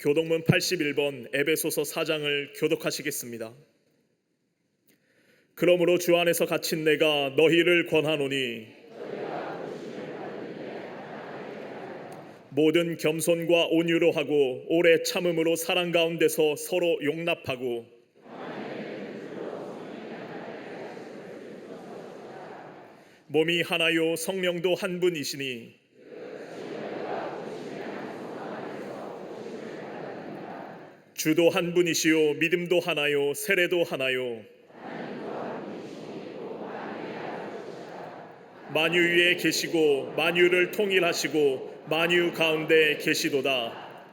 교독문 81번 에베소서 4장을 교독하시겠습니다. 그러므로 주 안에서 갇힌 내가 너희를 권하노니 모든 겸손과 온유로 하고 오래 참음으로 사랑 가운데서 서로 용납하고 몸이 하나요 성령도 한 분이시니 주도 한 분이시요 믿음도 하나요 세례도 하나요 만유 위에 계시고 만유를 통일하시고 만유 가운데 계시도다.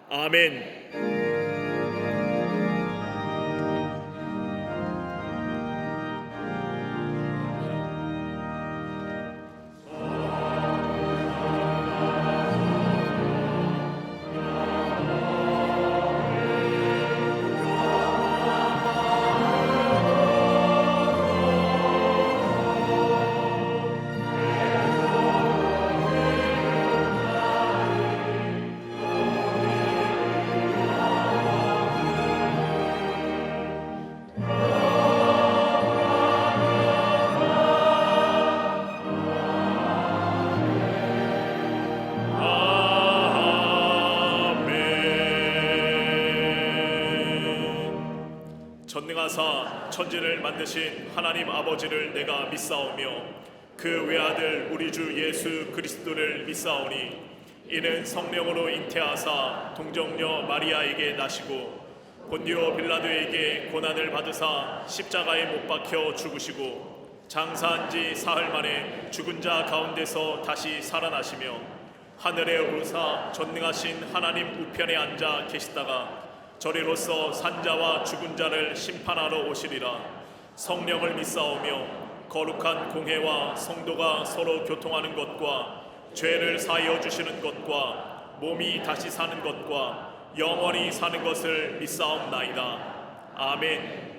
아멘. 전능하사 천지를 만드신 하나님 아버지를 내가 믿사오며 그 외아들 우리 주 예수 그리스도를 믿사오니 이는 성령으로 잉태하사 동정녀 마리아에게 나시고 본디오 빌라도에게 고난을 받으사 십자가에 못 박혀 죽으시고 장사한 지 사흘 만에 죽은 자 가운데서 다시 살아나시며 하늘에 오르사 전능하신 하나님 우편에 앉아 계시다가 저리로서 산자와 죽은 자를 심판하러 오시리라. 성령을 믿사오며 거룩한 공회와 성도가 서로 교통하는 것과 죄를 사하여 주시는 것과 몸이 다시 사는 것과 영원히 사는 것을 믿사옵나이다. 아멘.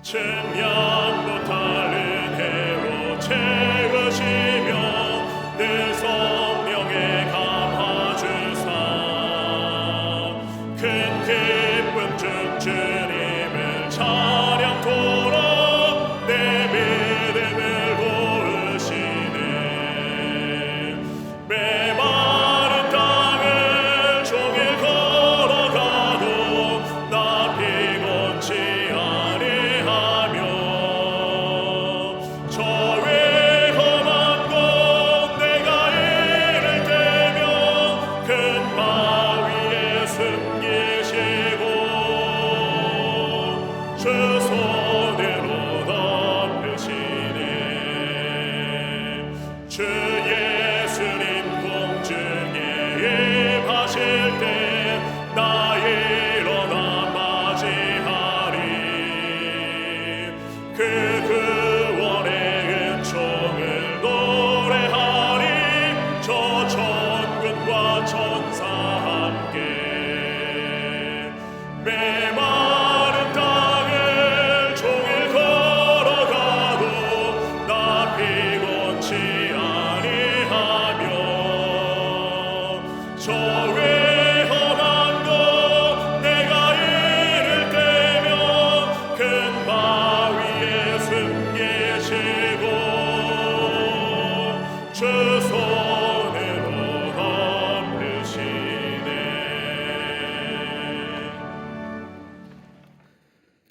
측량 못할 은혜로 채우시며 늘 성령에 감화주사 큰 기쁨 중 주님을 찬양토록 내 믿음을 도우시네. 메마른 땅을 종일 걸어가도 나 피곤치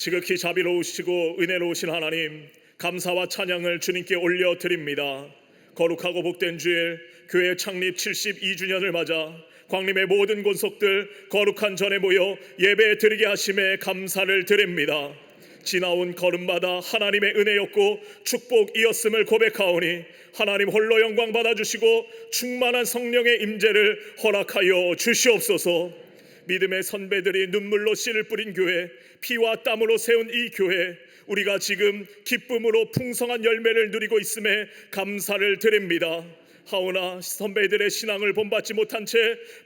지극히 자비로우시고 은혜로우신 하나님, 감사와 찬양을 주님께 올려드립니다. 거룩하고 복된 주일, 교회 창립 72주년을 맞아 광림의 모든 권속들 거룩한 전에 모여 예배 드리게 하심에 감사를 드립니다. 지나온 걸음마다 하나님의 은혜였고 축복이었음을 고백하오니 하나님 홀로 영광 받아주시고 충만한 성령의 임재를 허락하여 주시옵소서. 믿음의 선배들이 눈물로 씨를 뿌린 교회, 피와 땀으로 세운 이 교회, 우리가 지금 기쁨으로 풍성한 열매를 누리고 있음에 감사를 드립니다. 하오나 선배들의 신앙을 본받지 못한 채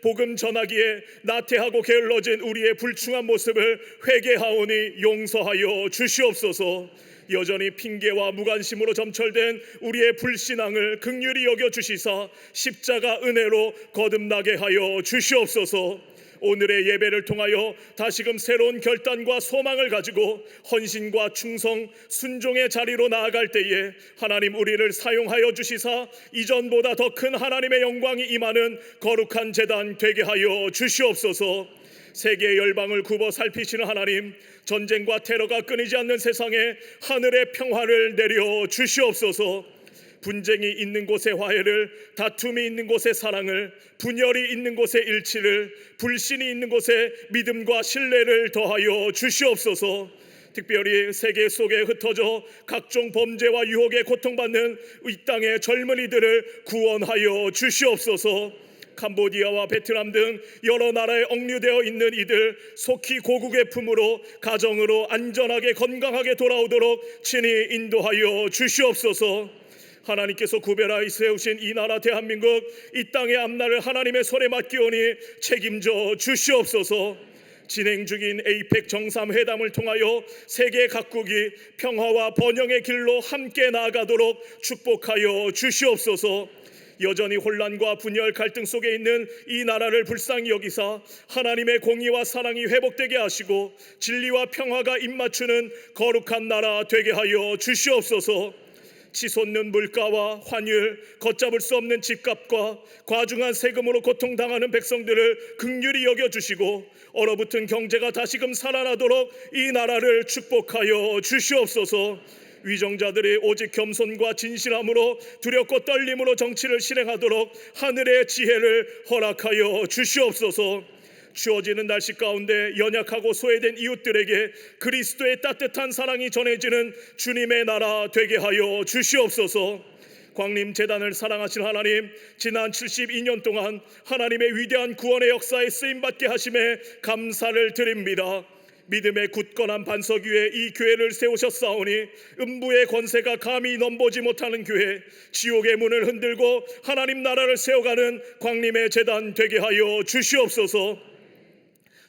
복음 전하기에 나태하고 게을러진 우리의 불충한 모습을 회개하오니 용서하여 주시옵소서. 여전히 핑계와 무관심으로 점철된 우리의 불신앙을 긍휼히 여겨 주시사 십자가 은혜로 거듭나게 하여 주시옵소서. 오늘의 예배를 통하여 다시금 새로운 결단과 소망을 가지고 헌신과 충성, 순종의 자리로 나아갈 때에 하나님 우리를 사용하여 주시사 이전보다 더 큰 하나님의 영광이 임하는 거룩한 제단 되게 하여 주시옵소서. 세계 열방을 굽어 살피시는 하나님, 전쟁과 테러가 끊이지 않는 세상에 하늘의 평화를 내려 주시옵소서. 분쟁이 있는 곳에 화해를, 다툼이 있는 곳에 사랑을, 분열이 있는 곳에 일치를, 불신이 있는 곳에 믿음과 신뢰를 더하여 주시옵소서. 특별히 세계 속에 흩어져 각종 범죄와 유혹에 고통받는 이 땅의 젊은이들을 구원하여 주시옵소서. 캄보디아와 베트남 등 여러 나라에 억류되어 있는 이들 속히 고국의 품으로 가정으로 안전하게 건강하게 돌아오도록 친히 인도하여 주시옵소서. 하나님께서 구별하여 세우신 이 나라 대한민국, 이 땅의 앞날을 하나님의 손에 맡기오니 책임져 주시옵소서. 진행 중인 에이펙 정상회담을 통하여 세계 각국이 평화와 번영의 길로 함께 나아가도록 축복하여 주시옵소서. 여전히 혼란과 분열 갈등 속에 있는 이 나라를 불쌍히 여기사 하나님의 공의와 사랑이 회복되게 하시고 진리와 평화가 입맞추는 거룩한 나라 되게 하여 주시옵소서. 치솟는 물가와 환율, 걷잡을 수 없는 집값과 과중한 세금으로 고통당하는 백성들을 긍휼히 여겨주시고 얼어붙은 경제가 다시금 살아나도록 이 나라를 축복하여 주시옵소서. 위정자들이 오직 겸손과 진실함으로 두렵고 떨림으로 정치를 실행하도록 하늘의 지혜를 허락하여 주시옵소서. 추워지는 날씨 가운데 연약하고 소외된 이웃들에게 그리스도의 따뜻한 사랑이 전해지는 주님의 나라 되게 하여 주시옵소서. 광림재단을 사랑하신 하나님, 지난 72년 동안 하나님의 위대한 구원의 역사에 쓰임받게 하심에 감사를 드립니다. 믿음의 굳건한 반석 위에 이 교회를 세우셨사오니 음부의 권세가 감히 넘보지 못하는 교회, 지옥의 문을 흔들고 하나님 나라를 세워가는 광림의 재단 되게 하여 주시옵소서.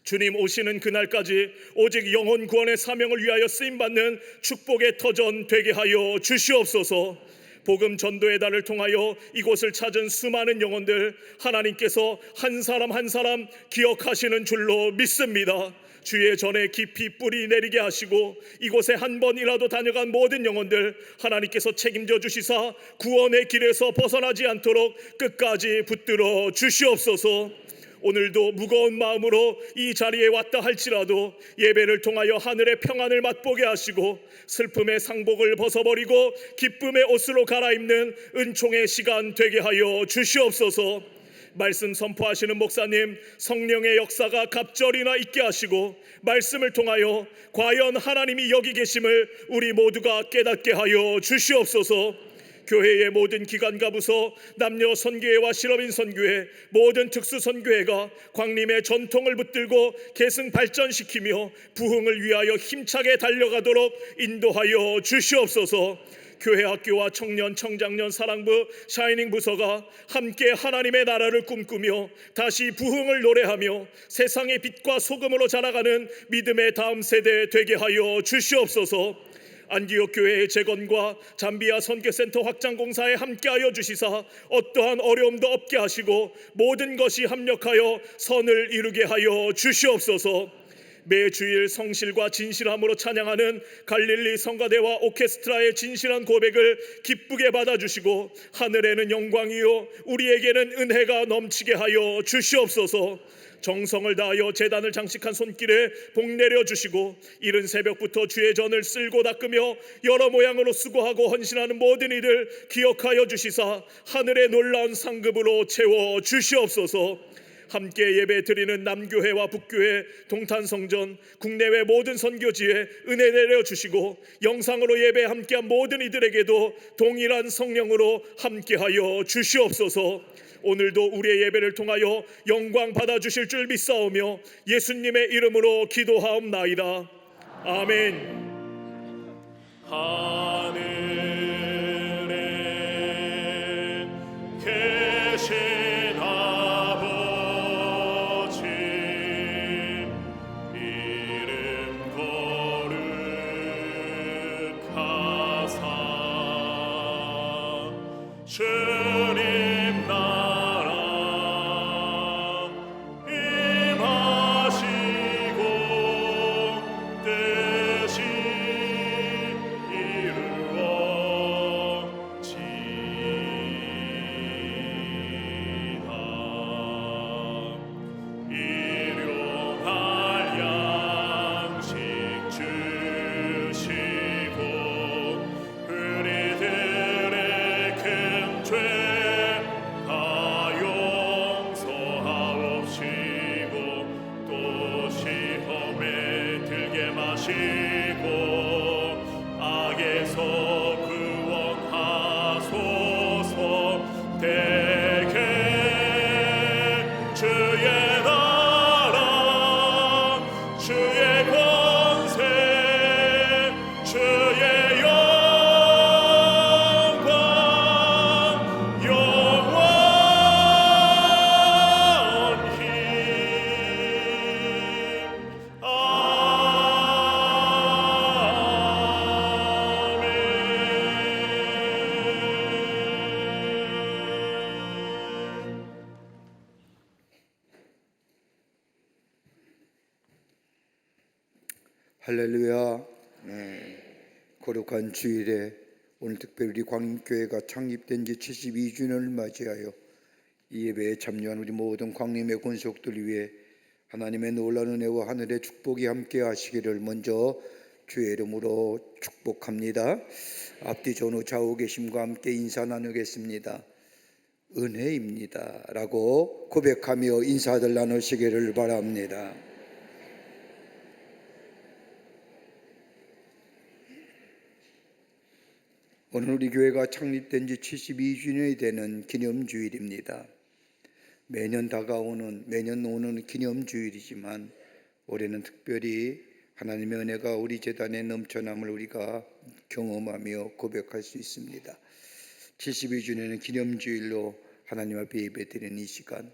주님 오시는 그날까지 오직 영혼 구원의 사명을 위하여 쓰임받는 축복의 터전 되게 하여 주시옵소서. 복음 전도의 달을 통하여 이곳을 찾은 수많은 영혼들 하나님께서 한 사람 한 사람 기억하시는 줄로 믿습니다. 주의 전에 깊이 뿌리 내리게 하시고 이곳에 한 번이라도 다녀간 모든 영혼들 하나님께서 책임져 주시사 구원의 길에서 벗어나지 않도록 끝까지 붙들어 주시옵소서. 오늘도 무거운 마음으로 이 자리에 왔다 할지라도 예배를 통하여 하늘의 평안을 맛보게 하시고 슬픔의 상복을 벗어버리고 기쁨의 옷으로 갈아입는 은총의 시간 되게 하여 주시옵소서. 말씀 선포하시는 목사님, 성령의 역사가 갑절이나 있게 하시고 말씀을 통하여 과연 하나님이 여기 계심을 우리 모두가 깨닫게 하여 주시옵소서. 교회의 모든 기관과 부서, 남녀 선교회와 실업인 선교회, 모든 특수 선교회가 광림의 전통을 붙들고 계승 발전시키며 부흥을 위하여 힘차게 달려가도록 인도하여 주시옵소서. 교회 학교와 청년 청장년 사랑부 샤이닝 부서가 함께 하나님의 나라를 꿈꾸며 다시 부흥을 노래하며 세상의 빛과 소금으로 자라가는 믿음의 다음 세대 되게 하여 주시옵소서. 안디옥 교회의 재건과 잠비아 선교센터 확장 공사에 함께하여 주시사 어떠한 어려움도 없게 하시고 모든 것이 합력하여 선을 이루게 하여 주시옵소서. 매주일 성실과 진실함으로 찬양하는 갈릴리 성가대와 오케스트라의 진실한 고백을 기쁘게 받아주시고 하늘에는 영광이요 우리에게는 은혜가 넘치게 하여 주시옵소서. 정성을 다하여 제단을 장식한 손길에 복 내려주시고 이른 새벽부터 주의 전을 쓸고 닦으며 여러 모양으로 수고하고 헌신하는 모든 이들 기억하여 주시사 하늘의 놀라운 상급으로 채워 주시옵소서. 함께 예배 드리는 남교회와 북교회, 동탄성전, 국내외 모든 선교지에 은혜 내려주시고 영상으로 예배 함께한 모든 이들에게도 동일한 성령으로 함께하여 주시옵소서. 오늘도 우리의 예배를 통하여 영광 받아주실 줄 믿사오며 예수님의 이름으로 기도하옵나이다. 아멘. 하늘에 계신 아버지 이름 거룩하사 주님 나라 임하시고 뜻이 악에서 구원하소서. 대개 주의 나라 주의 권세 주의 영광 영원히 할렐루야. 거룩한 주일에 오늘 특별히 광림교회가 창립된 지 72주년을 맞이하여 이 예배에 참여한 우리 모든 광림의 권속들 위해 하나님의 놀라운 은혜와 하늘의 축복이 함께 하시기를 먼저 주의 이름으로 축복합니다. 앞뒤 전후 좌우 계심과 함께 인사 나누겠습니다. 은혜입니다 라고 고백하며 인사들 나누시기를 바랍니다. 오늘 우리 교회가 창립된 지 72주년이 되는 기념주일입니다. 매년 오는 기념주일이지만 올해는 특별히 하나님의 은혜가 우리 재단에 넘쳐남을 우리가 경험하며 고백할 수 있습니다. 72주년은 기념주일로 하나님 앞에 예배드리는 이 시간,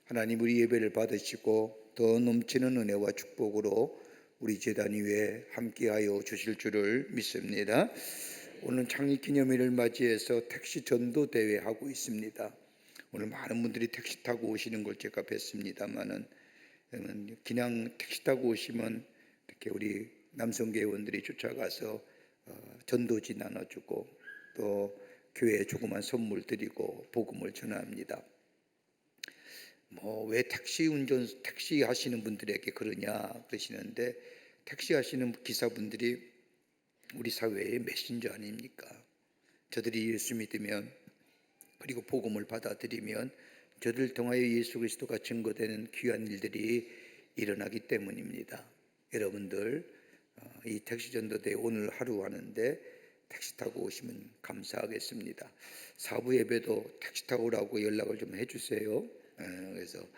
하나님 우리 예배를 받으시고 더 넘치는 은혜와 축복으로 우리 재단 위에 함께하여 주실 줄을 믿습니다. 오늘 창립기념일을 맞이해서 택시 전도 대회 하고 있습니다. 오늘 많은 분들이 택시 타고 오시는 걸 제가 뵀습니다만은 그냥 택시 타고 오시면 이렇게 우리 남성계원들이 쫓아가서 전도지 나눠주고 또 교회에 조그만 선물 드리고 복음을 전합니다. 왜 택시 하시는 분들에게 그러냐 그러시는데, 택시 하시는 기사분들이 우리 사회의 메신저 아닙니까? 저들이 예수 믿으면 그리고 복음을 받아들이면 저들을 통하여 예수 그리스도가 증거되는 귀한 일들이 일어나기 때문입니다. 여러분들 이 택시 전도대 오늘 하루 하는데 택시 타고 오시면 감사하겠습니다. 사부 예배도 택시 타고 오라고 연락을 좀 해주세요. 그래서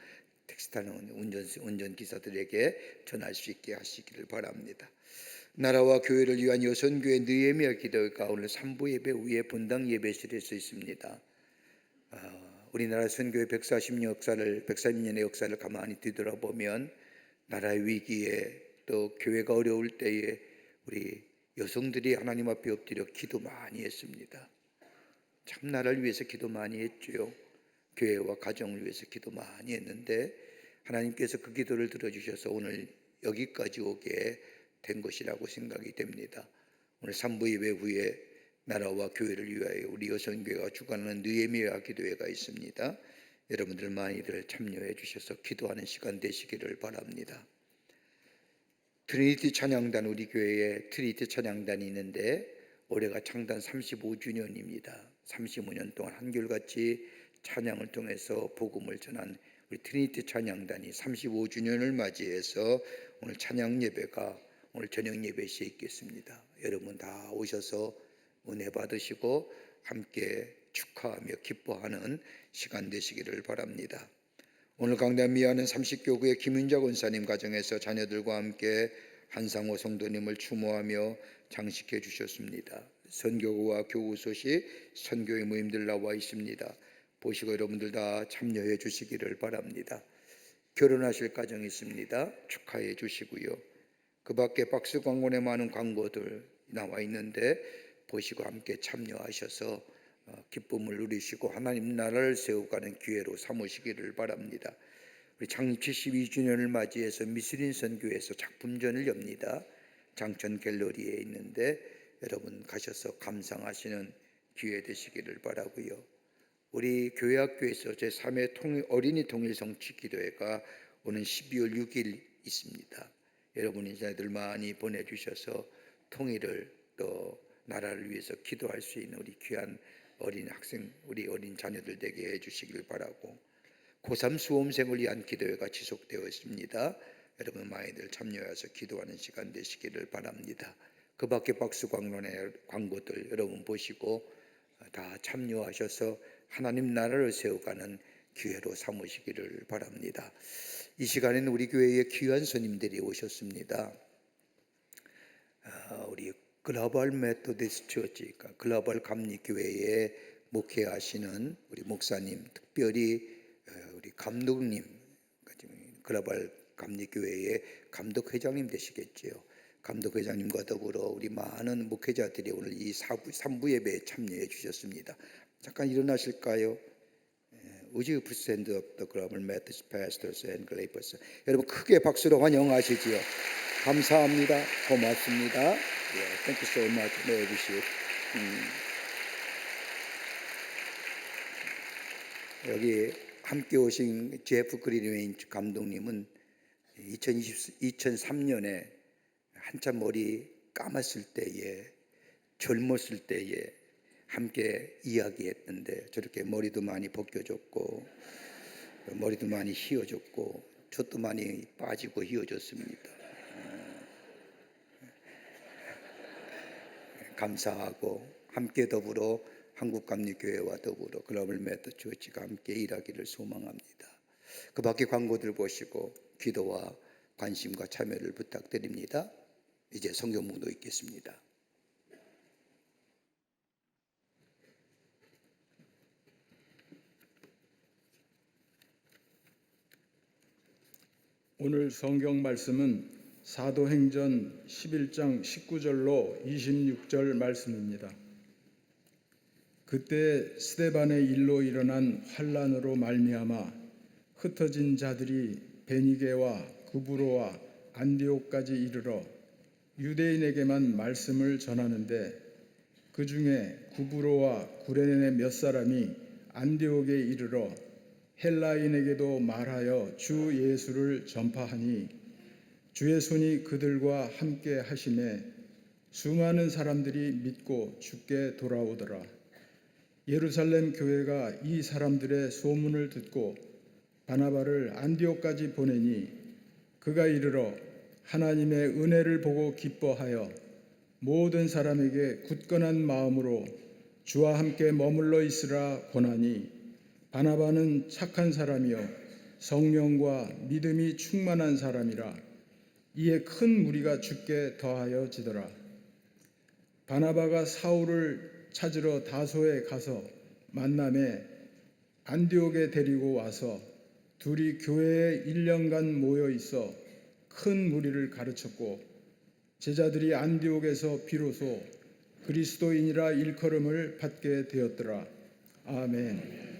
택시 타는 운전기사들에게 전할 수 있게 하시기를 바랍니다. 나라와 교회를 위한 여선교회 느헤미야 기도회가 오늘 3부 예배 후에 본당 예배실에서 있습니다. 우리나라 선교의 140년의 역사를 가만히 뒤돌아보면 나라의 위기에 또 교회가 어려울 때에 우리 여성들이 하나님 앞에 엎드려 기도 많이 했습니다. 참 나라를 위해서 기도 많이 했죠. 교회와 가정을 위해서 기도 많이 했는데 하나님께서 그 기도를 들어주셔서 오늘 여기까지 오게 된 것이라고 생각이 됩니다. 오늘 3부 예배 후에 나라와 교회를 위하여 우리 여성교회가 주관하는 느헤미야 기도회가 있습니다. 여러분들 많이들 참여해 주셔서 기도하는 시간 되시기를 바랍니다. 트리니티 찬양단, 우리 교회에 트리니티 찬양단이 있는데 올해가 창단 35주년입니다. 35년 동안 한결같이 찬양을 통해서 복음을 전한 우리 트리니티 찬양단이 35주년을 맞이해서 오늘 찬양 예배가 오늘 저녁 예배 시에 있겠습니다. 여러분 다 오셔서 은혜 받으시고 함께 축하하며 기뻐하는 시간 되시기를 바랍니다. 오늘 강남미아는 30교구의 김윤자 권사님 가정에서 자녀들과 함께 한상호 성도님을 추모하며 장식해 주셨습니다. 선교구와 교구 소식 선교의 모임들 나와 있습니다. 보시고 여러분들 다 참여해 주시기를 바랍니다. 결혼하실 가정이 있습니다. 축하해 주시고요. 그 밖에 박스 광고에 많은 광고들 나와 있는데 보시고 함께 참여하셔서 기쁨을 누리시고 하나님 나라를 세워가는 기회로 삼으시기를 바랍니다. 우리 창립 72주년을 맞이해서 미스린 선교에서 작품전을 엽니다. 장천 갤러리에 있는데 여러분 가셔서 감상하시는 기회 되시기를 바라고요. 우리 교회학교에서 제3회 어린이 통일성취 기도회가 오는 12월 6일 있습니다. 여러분이 자녀들 많이 보내주셔서 통일을 또 나라를 위해서 기도할 수 있는 우리 귀한 어린 학생, 우리 어린 자녀들 되게 해주시길 바라고, 고3 수험생을 위한 기도회가 지속되어 있습니다. 여러분 많이들 참여해서 기도하는 시간 되시기를 바랍니다. 그 밖에 박스 광론의 광고들 여러분 보시고 다 참여하셔서 하나님 나라를 세워가는 기회로 삼으시기를 바랍니다. 이 시간에는 우리 교회에 귀한 손님들이 오셨습니다. 우리 글로벌 메토디스트 처치, 글로벌 감리교회에 목회하시는 우리 목사님, 특별히 우리 감독님, 글로벌 감리교회의 감독회장님 되시겠지요. 감독회장님과 더불어 우리 많은 목회자들이 오늘 이 3부 예배에 참여해 주셨습니다. 잠깐 일어나실까요? Would you present the global Methodist pastors and laborers? 여러분 크게 박수로 환영하시지요. 감사합니다. 고맙습니다. Thank you so much. 네, 여기 함께 오신 제프 그린웨인 감독님은 2003년에 한참 머리 감았을 때에, 젊었을 때에 함께 이야기했는데 저렇게 머리도 많이 벗겨졌고 머리도 많이 휘어졌고 젖도 많이 빠지고 휘어졌습니다. 감사하고 함께 더불어 한국감리교회와 더불어 글로벌 메토디스트 처치가 함께 일하기를 소망합니다. 그 밖에 광고들 보시고 기도와 관심과 참여를 부탁드립니다. 이제 성경 묵도 있겠습니다. 오늘 성경 말씀은 사도행전 11장 19절로 26절 말씀입니다. 그때 스데반의 일로 일어난 환란으로 말미암아 흩어진 자들이 베니게와 구브로와 안디옥까지 이르러 유대인에게만 말씀을 전하는데 그 중에 구브로와 구레네 몇 사람이 안디옥에 이르러 헬라인에게도 말하여 주 예수를 전파하니 주의 손이 그들과 함께 하심에 수많은 사람들이 믿고 주께 돌아오더라. 예루살렘 교회가 이 사람들의 소문을 듣고 바나바를 안디옥까지 보내니 그가 이르러 하나님의 은혜를 보고 기뻐하여 모든 사람에게 굳건한 마음으로 주와 함께 머물러 있으라 권하니 바나바는 착한 사람이요 성령과 믿음이 충만한 사람이라 이에 큰 무리가 주께 더하여 지더라. 바나바가 사울을 찾으러 다소에 가서 만남에 안디옥에 데리고 와서 둘이 교회에 1년간 모여 있어 큰 무리를 가르쳤고 제자들이 안디옥에서 비로소 그리스도인이라 일컬음을 받게 되었더라. 아멘.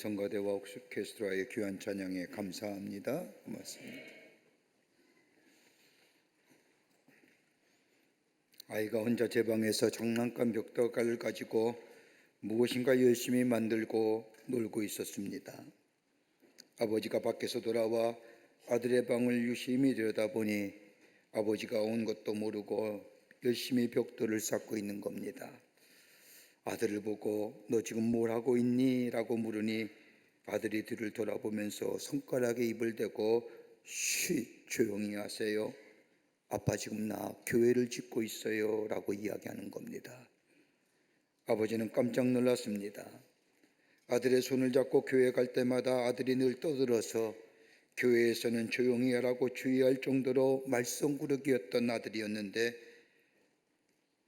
성가대와 오케스트라의 귀한 찬양에 감사합니다. 고맙습니다. 아이가 혼자 제 방에서 장난감 벽돌을 가지고 무엇인가 열심히 만들고 놀고 있었습니다. 아버지가 밖에서 돌아와 아들의 방을 유심히 들여다보니 아버지가 온 것도 모르고 열심히 벽돌을 쌓고 있는 겁니다. 아들을 보고 너 지금 뭘 하고 있니? 라고 물으니 아들이 뒤를 돌아보면서 손가락에 입을 대고 쉬 조용히 하세요. 아빠 지금 나 교회를 짓고 있어요 라고 이야기하는 겁니다. 아버지는 깜짝 놀랐습니다. 아들의 손을 잡고 교회 갈 때마다 아들이 늘 떠들어서 교회에서는 조용히 하라고 주의할 정도로 말썽꾸러기였던 아들이었는데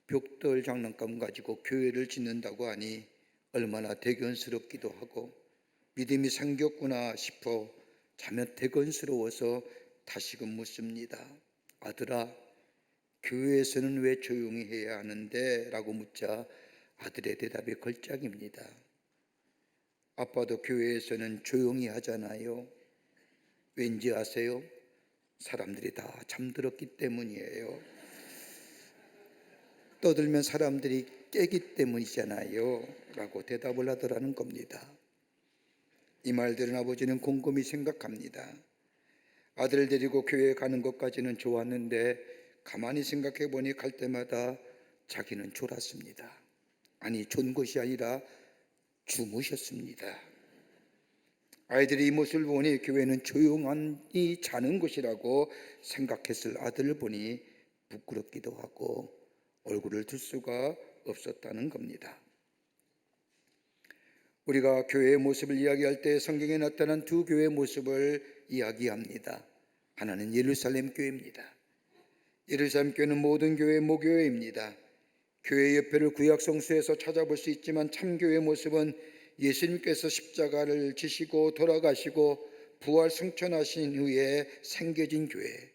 벽돌 장난감 가지고 교회를 짓는다고 하니 얼마나 대견스럽기도 하고 믿음이 생겼구나 싶어 자며 대견스러워서 다시금 묻습니다. 아들아, 교회에서는 왜 조용히 해야 하는데? 라고 묻자 아들의 대답이 걸작입니다. 아빠도 교회에서는 조용히 하잖아요. 왠지 아세요? 사람들이 다 잠들었기 때문이에요. 떠들면 사람들이 깨기 때문이잖아요 라고 대답을 하더라는 겁니다. 이 말들은 아버지는 곰곰이 생각합니다. 아들을 데리고 교회에 가는 것까지는 좋았는데 가만히 생각해 보니 갈 때마다 자기는 졸았습니다. 아니 존 것이 아니라 주무셨습니다. 아이들이 이 모습을 보니 교회는 조용히 자는 곳이라고 생각했을 아들을 보니 부끄럽기도 하고 얼굴을 들 수가 없었다는 겁니다. 우리가 교회의 모습을 이야기할 때 성경에 나타난 두 교회의 모습을 이야기합니다. 하나는 예루살렘 교회입니다. 예루살렘 교회는 모든 교회의 모교회입니다. 교회 옆에를 구약 성서에서 찾아볼 수 있지만 참교회의 모습은 예수님께서 십자가를 지시고 돌아가시고 부활 승천하신 후에 생겨진 교회,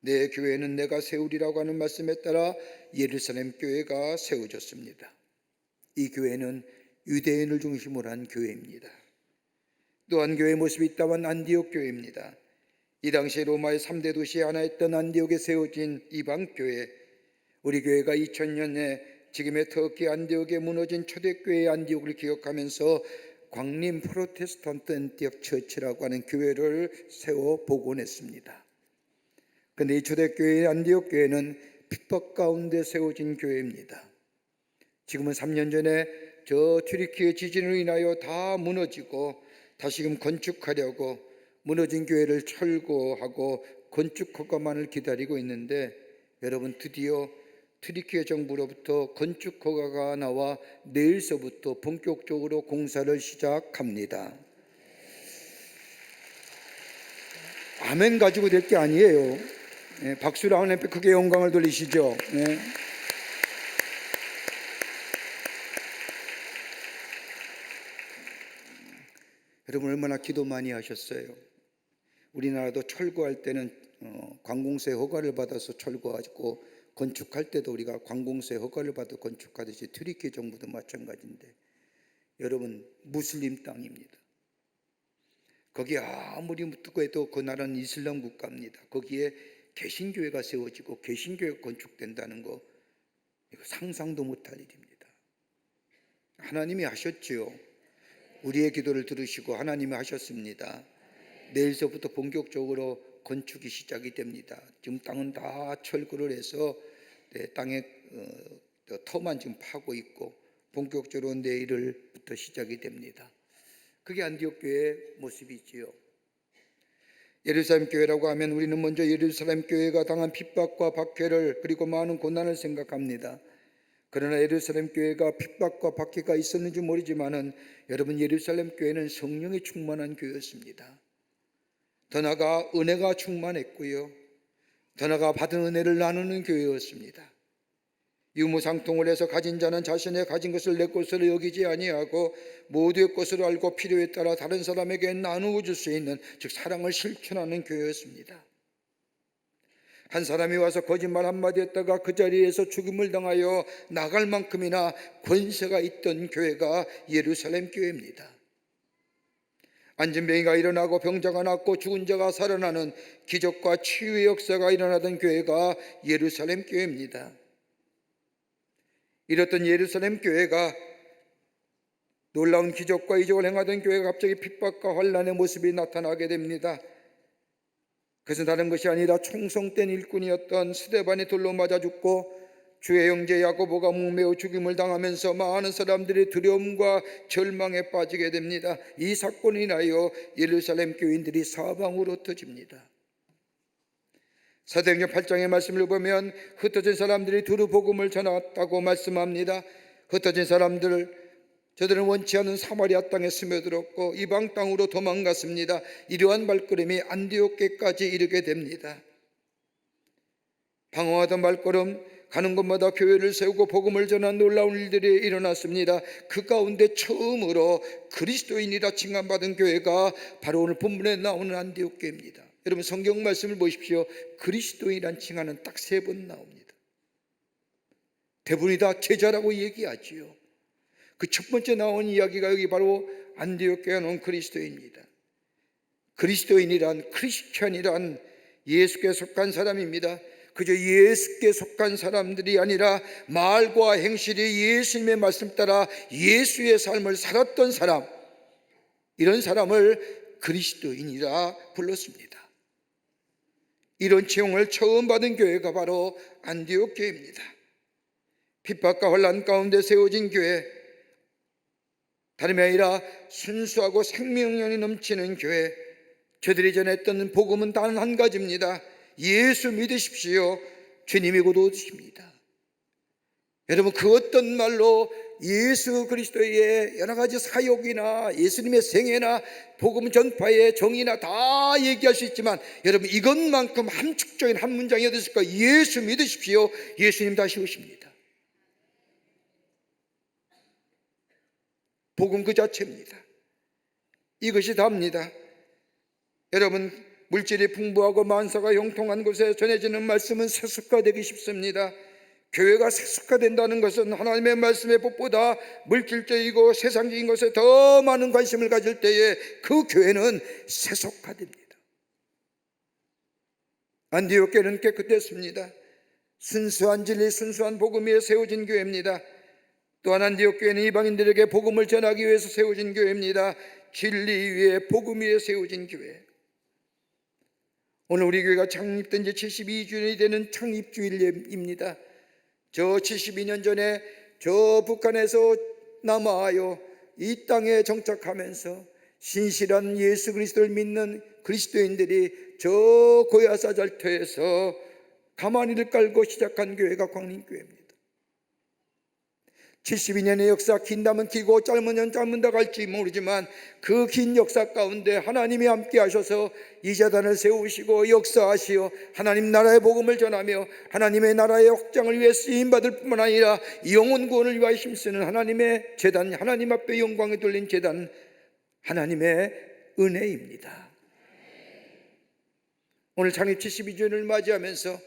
내 교회는 내가 세우리라고 하는 말씀에 따라 예루살렘 교회가 세워졌습니다. 이 교회는 유대인을 중심으로 한 교회입니다. 또한 교회의 모습이 있다면 안디옥 교회입니다. 이 당시 로마의 3대 도시의 하나였던 안디옥에 세워진 이방교회, 우리 교회가 2000년에 지금의 터키 안디옥에 무너진 초대교회의 안디옥을 기억하면서 광림 프로테스탄트 안티옥 처치라고 하는 교회를 세워 복원했습니다. 그런데 이 초대교회의 안디옥 교회는 핍박 가운데 세워진 교회입니다. 지금은 3년 전에 저 튀르키예 지진으로 인하여 다 무너지고 다시금 건축하려고 무너진 교회를 철거하고 건축 허가만을 기다리고 있는데 여러분 드디어 튀르키예 정부로부터 건축 허가가 나와 내일서부터 본격적으로 공사를 시작합니다. 아멘 가지고 될 게 아니에요. 박수로 하나님께 크게 영광을 돌리시죠. 네. 여러분 얼마나 기도 많이 하셨어요. 우리나라도 철거할 때는 관공세 허가를 받아서 철거하고 건축할 때도 우리가 관공세 허가를 받아 건축하듯이 튀르키예 정부도 마찬가지인데 여러분 무슬림 땅입니다. 거기 아무리 묻고 해도 그 나라는 이슬람 국가입니다. 거기에 개신교회가 세워지고 개신교회가 건축된다는 거 이거 상상도 못할 일입니다. 하나님이 하셨지요. 우리의 기도를 들으시고 하나님이 하셨습니다. 내일서부터 본격적으로 건축이 시작이 됩니다. 지금 땅은 다 철거를 해서 땅에 터만 지금 파고 있고 본격적으로 내일부터 시작이 됩니다. 그게 안디옥 교회의 모습이지요. 예루살렘 교회라고 하면 우리는 먼저 예루살렘 교회가 당한 핍박과 박해를 그리고 많은 고난을 생각합니다. 그러나 예루살렘 교회가 핍박과 박해가 있었는지 모르지만은 여러분 예루살렘 교회는 성령이 충만한 교회였습니다. 더 나아가 은혜가 충만했고요. 더 나아가 받은 은혜를 나누는 교회였습니다. 유무상통을 해서 가진 자는 자신의 가진 것을 내 것으로 여기지 아니하고 모두의 것으로 알고 필요에 따라 다른 사람에게 나누어 줄 수 있는 즉 사랑을 실천하는 교회였습니다. 한 사람이 와서 거짓말 한마디 했다가 그 자리에서 죽임을 당하여 나갈 만큼이나 권세가 있던 교회가 예루살렘 교회입니다. 안진병이가 일어나고 병자가 낫고 죽은 자가 살아나는 기적과 치유의 역사가 일어나던 교회가 예루살렘 교회입니다. 이렇던 예루살렘 교회가 놀라운 기적과 이적을 행하던 교회가 갑자기 핍박과 환난의 모습이 나타나게 됩니다. 그것은 다른 것이 아니라 총성된 일꾼이었던 스데반이 돌로 맞아 죽고 주의 형제 야고보가 목매어 죽임을 당하면서 많은 사람들이 두려움과 절망에 빠지게 됩니다. 이 사건으로 인하여 예루살렘 교인들이 사방으로 흩어집니다. 사도행전 8장의 말씀을 보면 흩어진 사람들이 두루 복음을 전했다고 말씀합니다. 흩어진 사람들, 저들은 원치 않은 사마리아 땅에 스며들었고 이방 땅으로 도망갔습니다. 이러한 발걸음이 안디옥계까지 이르게 됩니다. 방황하던 발걸음, 가는 곳마다 교회를 세우고 복음을 전한 놀라운 일들이 일어났습니다. 그 가운데 처음으로 그리스도인이라 칭함받은 교회가 바로 오늘 본문에 나오는 안디옥교회입니다. 여러분 성경 말씀을 보십시오. 그리스도인이란 칭하는 딱 3번 나옵니다. 대부분이 다 제자라고 얘기하지요. 그 첫 번째 나온 이야기가 여기 바로 안디옥교회에 나온 그리스도인입니다. 그리스도인이란, 크리스찬이란 예수께 속한 사람입니다. 그저 예수께 속한 사람들이 아니라 말과 행실이 예수님의 말씀 따라 예수의 삶을 살았던 사람, 이런 사람을 그리스도인이라 불렀습니다. 이런 칭송을 처음 받은 교회가 바로 안디옥 교회입니다. 핍박과 혼란 가운데 세워진 교회, 다름이 아니라 순수하고 생명력이 넘치는 교회. 저들이 전했던 복음은 단 한 가지입니다. 예수 믿으십시오. 주님이 곧 오십니다. 여러분 그 어떤 말로 예수 그리스도의 여러 가지 사역이나 예수님의 생애나 복음 전파의 정의나 다 얘기할 수 있지만 여러분 이것만큼 함축적인 한 문장이 어디 있을까? 예수 믿으십시오. 예수님 다시 오십니다. 복음 그 자체입니다. 이것이 답니다. 여러분 물질이 풍부하고 만사가 형통한 곳에 전해지는 말씀은 세속화되기 쉽습니다. 교회가 세속화된다는 것은 하나님의 말씀의 법보다 물질적이고 세상적인 것에 더 많은 관심을 가질 때에 그 교회는 세속화됩니다. 안디옥 교회는 깨끗했습니다. 순수한 진리, 순수한 복음 위에 세워진 교회입니다. 또한 안디옥 교회는 이방인들에게 복음을 전하기 위해서 세워진 교회입니다. 진리 위에 복음 위에 세워진 교회. 오늘 우리 교회가 창립된 지 72주년이 되는 창립주일입니다. 저 72년 전에 저 북한에서 남하하여 이 땅에 정착하면서 신실한 예수 그리스도를 믿는 그리스도인들이 저 고야사 절터에서 가마니를 깔고 시작한 교회가 광림교회입니다. 72년의 역사, 긴다면 기고 짧으면 짧은다 갈지 모르지만 그 긴 역사 가운데 하나님이 함께 하셔서 이 재단을 세우시고 역사하시어 하나님 나라의 복음을 전하며 하나님의 나라의 확장을 위해 쓰임받을 뿐만 아니라 영혼 구원을 위하여 힘쓰는 하나님의 재단, 하나님 앞에 영광에 돌린 재단, 하나님의 은혜입니다. 오늘 창립 72주년을 맞이하면서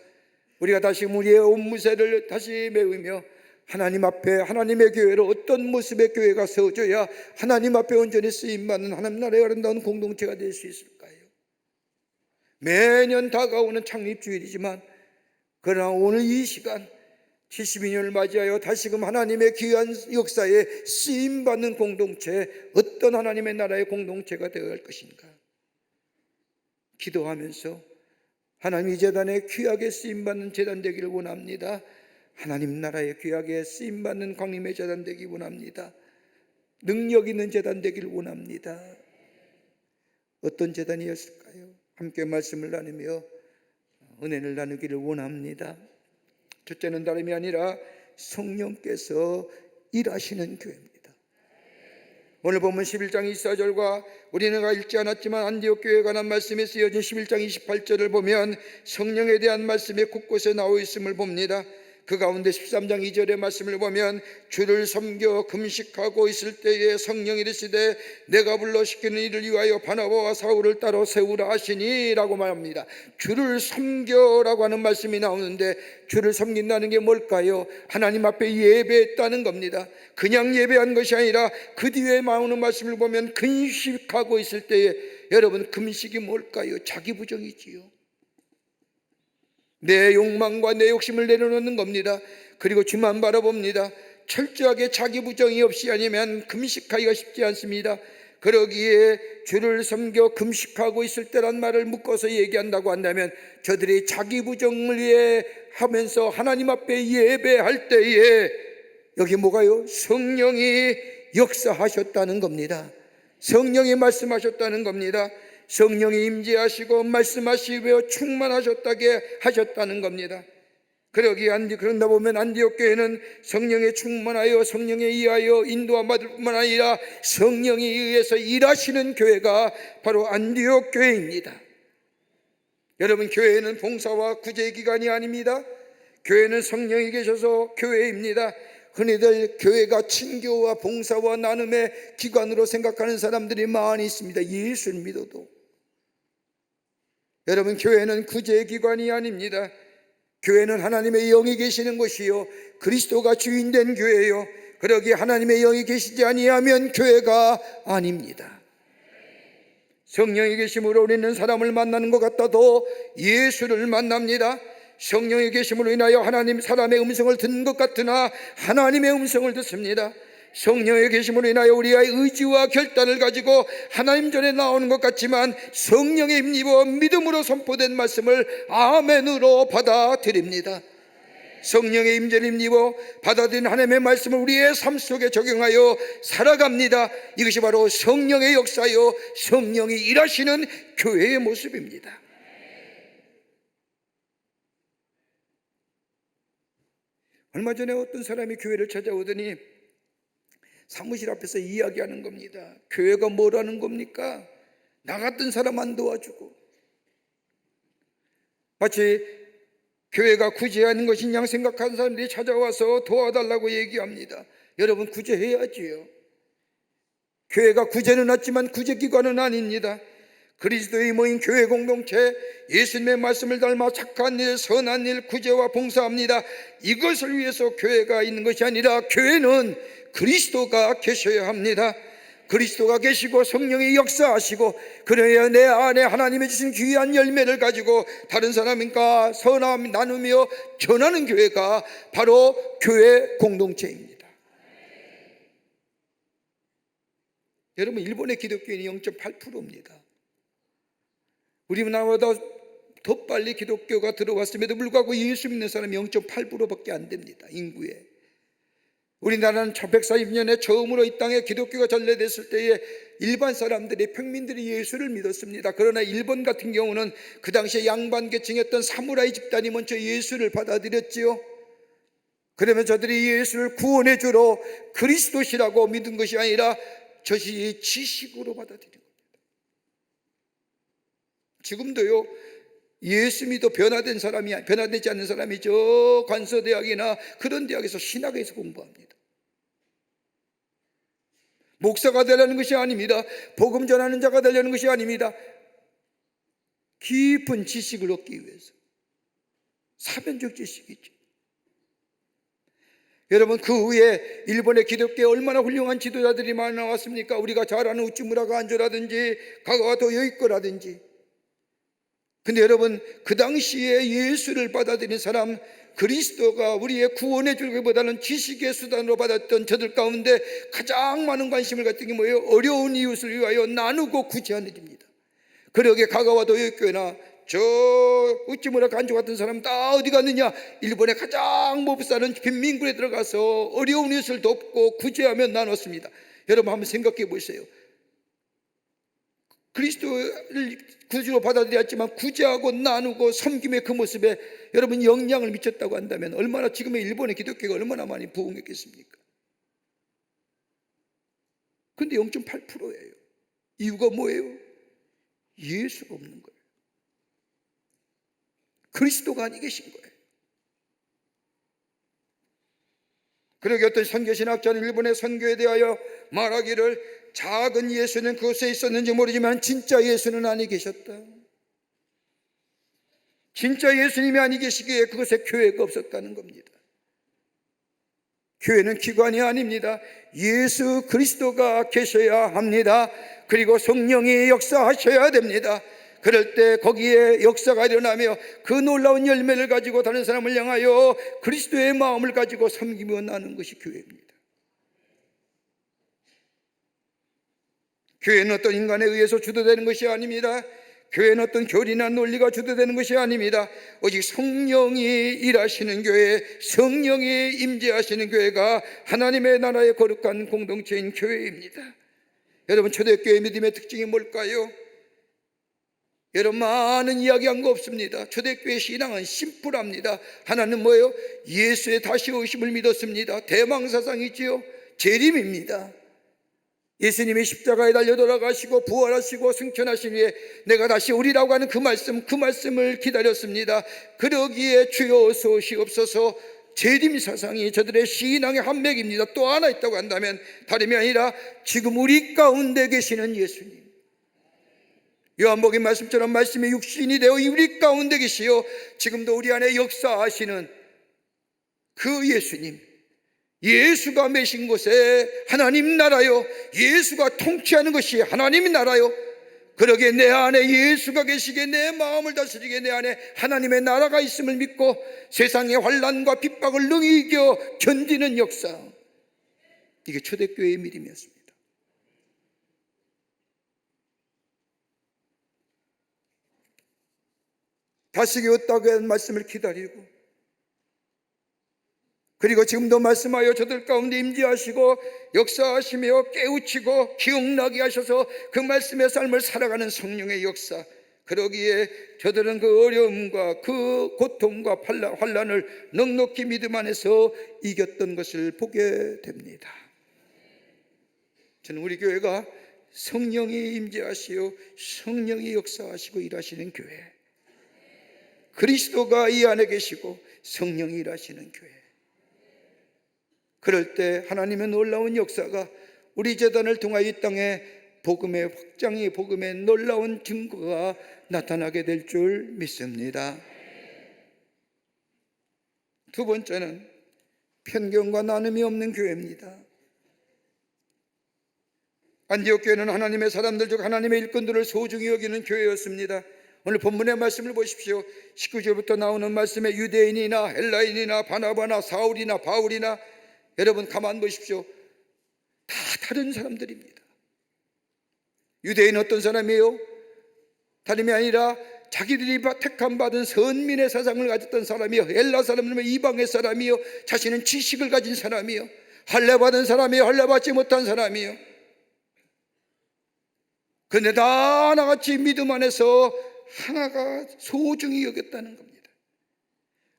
우리가 다시금 우리의 온 무세를 다시 메우며 하나님 앞에 하나님의 교회로 어떤 모습의 교회가 세워져야 하나님 앞에 온전히 쓰임받는 하나님 나라의 아름다운 공동체가 될 수 있을까요? 매년 다가오는 창립주일이지만 그러나 오늘 이 시간 72년을 맞이하여 다시금 하나님의 귀한 역사에 쓰임받는 공동체, 어떤 하나님의 나라의 공동체가 되어야 할 것인가 기도하면서 하나님 이 재단에 귀하게 쓰임받는 재단 되기를 원합니다. 하나님 나라에 귀하게 쓰임받는 광림의 재단 되기 원합니다. 능력 있는 재단 되기를 원합니다. 어떤 재단이었을까요? 함께 말씀을 나누며 은혜를 나누기를 원합니다. 첫째는 다름이 아니라 성령께서 일하시는 교회입니다. 오늘 보면 11장 24절과 우리는 읽지 않았지만 안디옥 교회에 관한 말씀에 쓰여진 11장 28절을 보면 성령에 대한 말씀이 곳곳에 나와 있음을 봅니다. 그 가운데 13장 2절의 말씀을 보면 주를 섬겨 금식하고 있을 때에 성령이 이르시되 내가 불러 시키는 이를 위하여 바나바와 사울을 따로 세우라 하시니 라고 말합니다. 주를 섬겨라고 하는 말씀이 나오는데 주를 섬긴다는 게 뭘까요? 하나님 앞에 예배했다는 겁니다. 그냥 예배한 것이 아니라 그 뒤에 나오는 말씀을 보면 금식하고 있을 때에 여러분 금식이 뭘까요? 자기 부정이지요. 내 욕망과 내 욕심을 내려놓는 겁니다. 그리고 주만 바라봅니다. 철저하게 자기 부정이 없이 아니면 금식하기가 쉽지 않습니다. 그러기에 주를 섬겨 금식하고 있을 때란 말을 묶어서 얘기한다고 한다면 저들이 자기 부정을 위해 하면서 하나님 앞에 예배할 때에 여기 뭐가요? 성령이 역사하셨다는 겁니다. 성령이 말씀하셨다는 겁니다. 성령이 임재하시고 말씀하시며 충만하셨다게 하셨다는 겁니다. 그런다 보면 안디옥 교회는 성령에 충만하여 성령에 의하여 인도함 받을 뿐만 아니라 성령에 의해서 일하시는 교회가 바로 안디옥 교회입니다. 여러분, 교회는 봉사와 구제 기관이 아닙니다. 교회는 성령이 계셔서 교회입니다. 흔히들 교회가 친교와 봉사와 나눔의 기관으로 생각하는 사람들이 많이 있습니다. 예수를 믿어도. 여러분, 교회는 구제의 기관이 아닙니다. 교회는 하나님의 영이 계시는 곳이요 그리스도가 주인된 교회요. 그러기에 하나님의 영이 계시지 아니하면 교회가 아닙니다. 성령이 계심으로 우리는 사람을 만나는 것 같아도 예수를 만납니다. 성령이 계심으로 인하여 하나님 사람의 음성을 듣는 것 같으나 하나님의 음성을 듣습니다. 성령의 계심으로 인하여 우리가 의지와 결단을 가지고 하나님 전에 나오는 것 같지만 성령의 힘입어 믿음으로 선포된 말씀을 아멘으로 받아들입니다. 성령의 임재를 힘입어 받아들인 하나님의 말씀을 우리의 삶 속에 적용하여 살아갑니다. 이것이 바로 성령의 역사요 성령이 일하시는 교회의 모습입니다. 얼마 전에 어떤 사람이 교회를 찾아오더니 사무실 앞에서 이야기하는 겁니다. 교회가 뭐라는 겁니까? 나 같은 사람 안 도와주고 마치 교회가 구제하는 것인 양 생각하는 사람들이 찾아와서 도와달라고 얘기합니다. 여러분, 구제해야지요. 교회가 구제는 하지만 구제기관은 아닙니다. 그리스도의 모인 교회 공동체, 예수님의 말씀을 닮아 착한 일, 선한 일, 구제와 봉사합니다. 이것을 위해서 교회가 있는 것이 아니라 교회는 그리스도가 계셔야 합니다. 그리스도가 계시고 성령이 역사하시고 그래야 내 안에 하나님이 주신 귀한 열매를 가지고 다른 사람과 선함 나누며 전하는 교회가 바로 교회 공동체입니다. 여러분, 일본의 기독교인이 0.8%입니다. 우리나라보다 더 빨리 기독교가 들어왔음에도 불구하고 예수 믿는 사람이 0.8%밖에 안 됩니다. 인구에. 우리나라는 1140년에 처음으로 이 땅에 기독교가 전래됐을 때에 일반 사람들이, 평민들이 예수를 믿었습니다. 그러나 일본 같은 경우는 그 당시에 양반 계층이었던 사무라이 집단이 먼저 예수를 받아들였지요. 그러면 저들이 예수를 구원의 주로 그리스도시라고 믿은 것이 아니라 저시 지식으로 받아들인 겁니다. 지금도요, 예수 믿어 변화되지 않는 사람이 저 관서대학이나 그런 대학에서 신학에서 공부합니다. 목사가 되려는 것이 아닙니다. 복음 전하는 자가 되려는 것이 아닙니다. 깊은 지식을 얻기 위해서. 사변적 지식이죠. 여러분, 그 후에 일본의 기독교에 얼마나 훌륭한 지도자들이 많이 나왔습니까? 우리가 잘 아는 우찌무라 간조라든지 가가와토 요이코라든지. 근데 여러분, 그 당시에 예수를 받아들인 사람, 그리스도가 우리의 구원의 줄기보다는 지식의 수단으로 받았던 저들 가운데 가장 많은 관심을 갖던 게 뭐예요? 어려운 이웃을 위하여 나누고 구제하는 일입니다. 그러기에 가가와도 요교회나 저 우찌무라 간조 같은 사람 다 어디 갔느냐? 일본의 가장 못 사는 빈민군에 들어가서 어려운 이웃을 돕고 구제하며 나눴습니다. 여러분, 한번 생각해 보세요. 그리스도를 구주로 받아들였지만 구제하고 나누고 섬김의 그 모습에 여러분 영향을 미쳤다고 한다면 얼마나 지금의 일본의 기독교가 얼마나 많이 부흥했겠습니까? 그런데 0.8%예요. 이유가 뭐예요? 예수가 없는 거예요. 그리스도가 아니 계신 거예요. 그러게 어떤 선교신학자는 일본의 선교에 대하여 말하기를 작은 예수는 그곳에 있었는지 모르지만 진짜 예수는 아니 계셨다. 진짜 예수님이 아니 계시기에 그곳에 교회가 없었다는 겁니다. 교회는 기관이 아닙니다. 예수 그리스도가 계셔야 합니다. 그리고 성령이 역사하셔야 됩니다. 그럴 때 거기에 역사가 일어나며 그 놀라운 열매를 가지고 다른 사람을 향하여 그리스도의 마음을 가지고 섬기며 나는 것이 교회입니다. 교회는 어떤 인간에 의해서 주도되는 것이 아닙니다. 교회는 어떤 교리나 논리가 주도되는 것이 아닙니다. 오직 성령이 일하시는 교회, 성령이 임재하시는 교회가 하나님의 나라의 거룩한 공동체인 교회입니다. 여러분, 초대교회 믿음의 특징이 뭘까요? 여러분, 많은 이야기한 거 없습니다. 초대교회 신앙은 심플합니다. 하나는 뭐예요? 예수의 다시 오심을 믿었습니다. 대망사상이지요. 재림입니다. 예수님이 십자가에 달려 돌아가시고 부활하시고 승천하신 후에 내가 다시 오리라고 하는 그 말씀을 기다렸습니다. 그러기에 주여 어서 오시옵소서. 재림사상이 저들의 신앙의 한 맥입니다. 또 하나 있다고 한다면 다름이 아니라 지금 우리 가운데 계시는 예수님, 요한복음 말씀처럼 말씀이 육신이 되어 우리 가운데 계시어 지금도 우리 안에 역사하시는 그 예수님, 예수가 매신 곳에 하나님 나라요, 예수가 통치하는 것이 하나님 나라요. 그러기에 내 안에 예수가 계시기에 내 마음을 다스리기에 내 안에 하나님의 나라가 있음을 믿고 세상의 환난과 핍박을 능히 이겨 견디는 역사, 이게 초대교회의 믿음이었습니다. 다시게 없다고 하는 말씀을 기다리고, 그리고 지금도 말씀하여 저들 가운데 임재하시고 역사하시며 깨우치고 기억나게 하셔서 그 말씀의 삶을 살아가는 성령의 역사, 그러기에 저들은 그 어려움과 그 고통과 환난을 넉넉히 믿음 안에서 이겼던 것을 보게 됩니다. 저는 우리 교회가 성령이 임재하시어 성령이 역사하시고 일하시는 교회, 그리스도가 이 안에 계시고 성령이 일하시는 교회, 그럴 때 하나님의 놀라운 역사가 우리 재단을 통하여 이 땅에 복음의 확장이, 복음의 놀라운 증거가 나타나게 될 줄 믿습니다. 두 번째는 편견과 나눔이 없는 교회입니다. 안디옥 교회는 하나님의 사람들 중 하나님의 일꾼들을 소중히 여기는 교회였습니다. 오늘 본문의 말씀을 보십시오. 19절부터 나오는 말씀에 유대인이나 헬라인이나 바나바나 사울이나 바울이나, 여러분 가만 보십시오. 다 다른 사람들입니다. 유대인은 어떤 사람이에요? 다름이 아니라 자기들이 택함 받은 선민의 사상을 가졌던 사람이요. 헬라 사람은 이방의 사람이요. 자신은 지식을 가진 사람이요. 할례 받은 사람이요. 할례 받지 못한 사람이요. 그런데 다 하나같이 믿음 안에서 하나가 소중히 여겼다는 겁니다.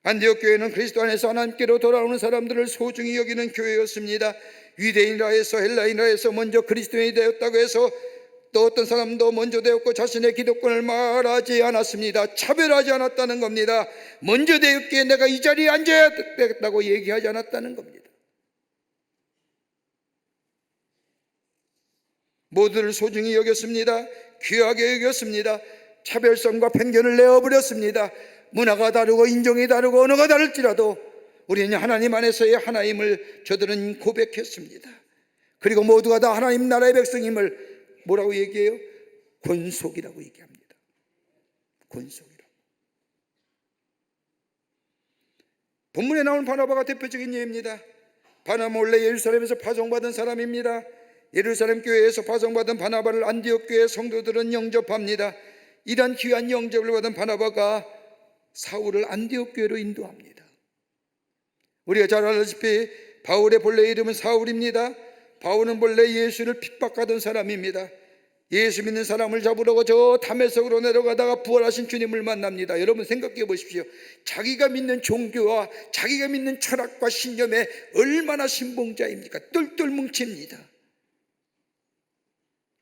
안디옥 교회는 그리스도 안에서 하나님께로 돌아오는 사람들을 소중히 여기는 교회였습니다. 유대인이라 해서 헬라인이라 해서 먼저 그리스도인이 되었다고 해서 또 어떤 사람도 먼저 되었고 자신의 기독권을 말하지 않았습니다. 차별하지 않았다는 겁니다. 먼저 되었기에 내가 이 자리에 앉아야 되겠다고 얘기하지 않았다는 겁니다. 모두를 소중히 여겼습니다. 귀하게 여겼습니다. 차별성과 편견을 내어버렸습니다. 문화가 다르고 인종이 다르고 언어가 다를지라도 우리는 하나님 안에서의 하나임을 저들은 고백했습니다. 그리고 모두가 다 하나님 나라의 백성임을 뭐라고 얘기해요? 권속이라고 얘기합니다. 권속이라고. 본문에 나오는 바나바가 대표적인 예입니다. 바나바 원래 예루살렘에서 파송받은 사람입니다. 예루살렘 교회에서 파송받은 바나바를 안디옥 교회 성도들은 영접합니다. 이런 귀한 영접을 받은 바나바가 사울을 안디옥 교회로 인도합니다. 우리가 잘 알다시피 바울의 본래 이름은 사울입니다. 바울은 본래 예수를 핍박하던 사람입니다. 예수 믿는 사람을 잡으려고 저 다메섹으로 내려가다가 부활하신 주님을 만납니다. 여러분 생각해 보십시오. 자기가 믿는 종교와 자기가 믿는 철학과 신념에 얼마나 신봉자입니까? 똘똘 뭉칩니다.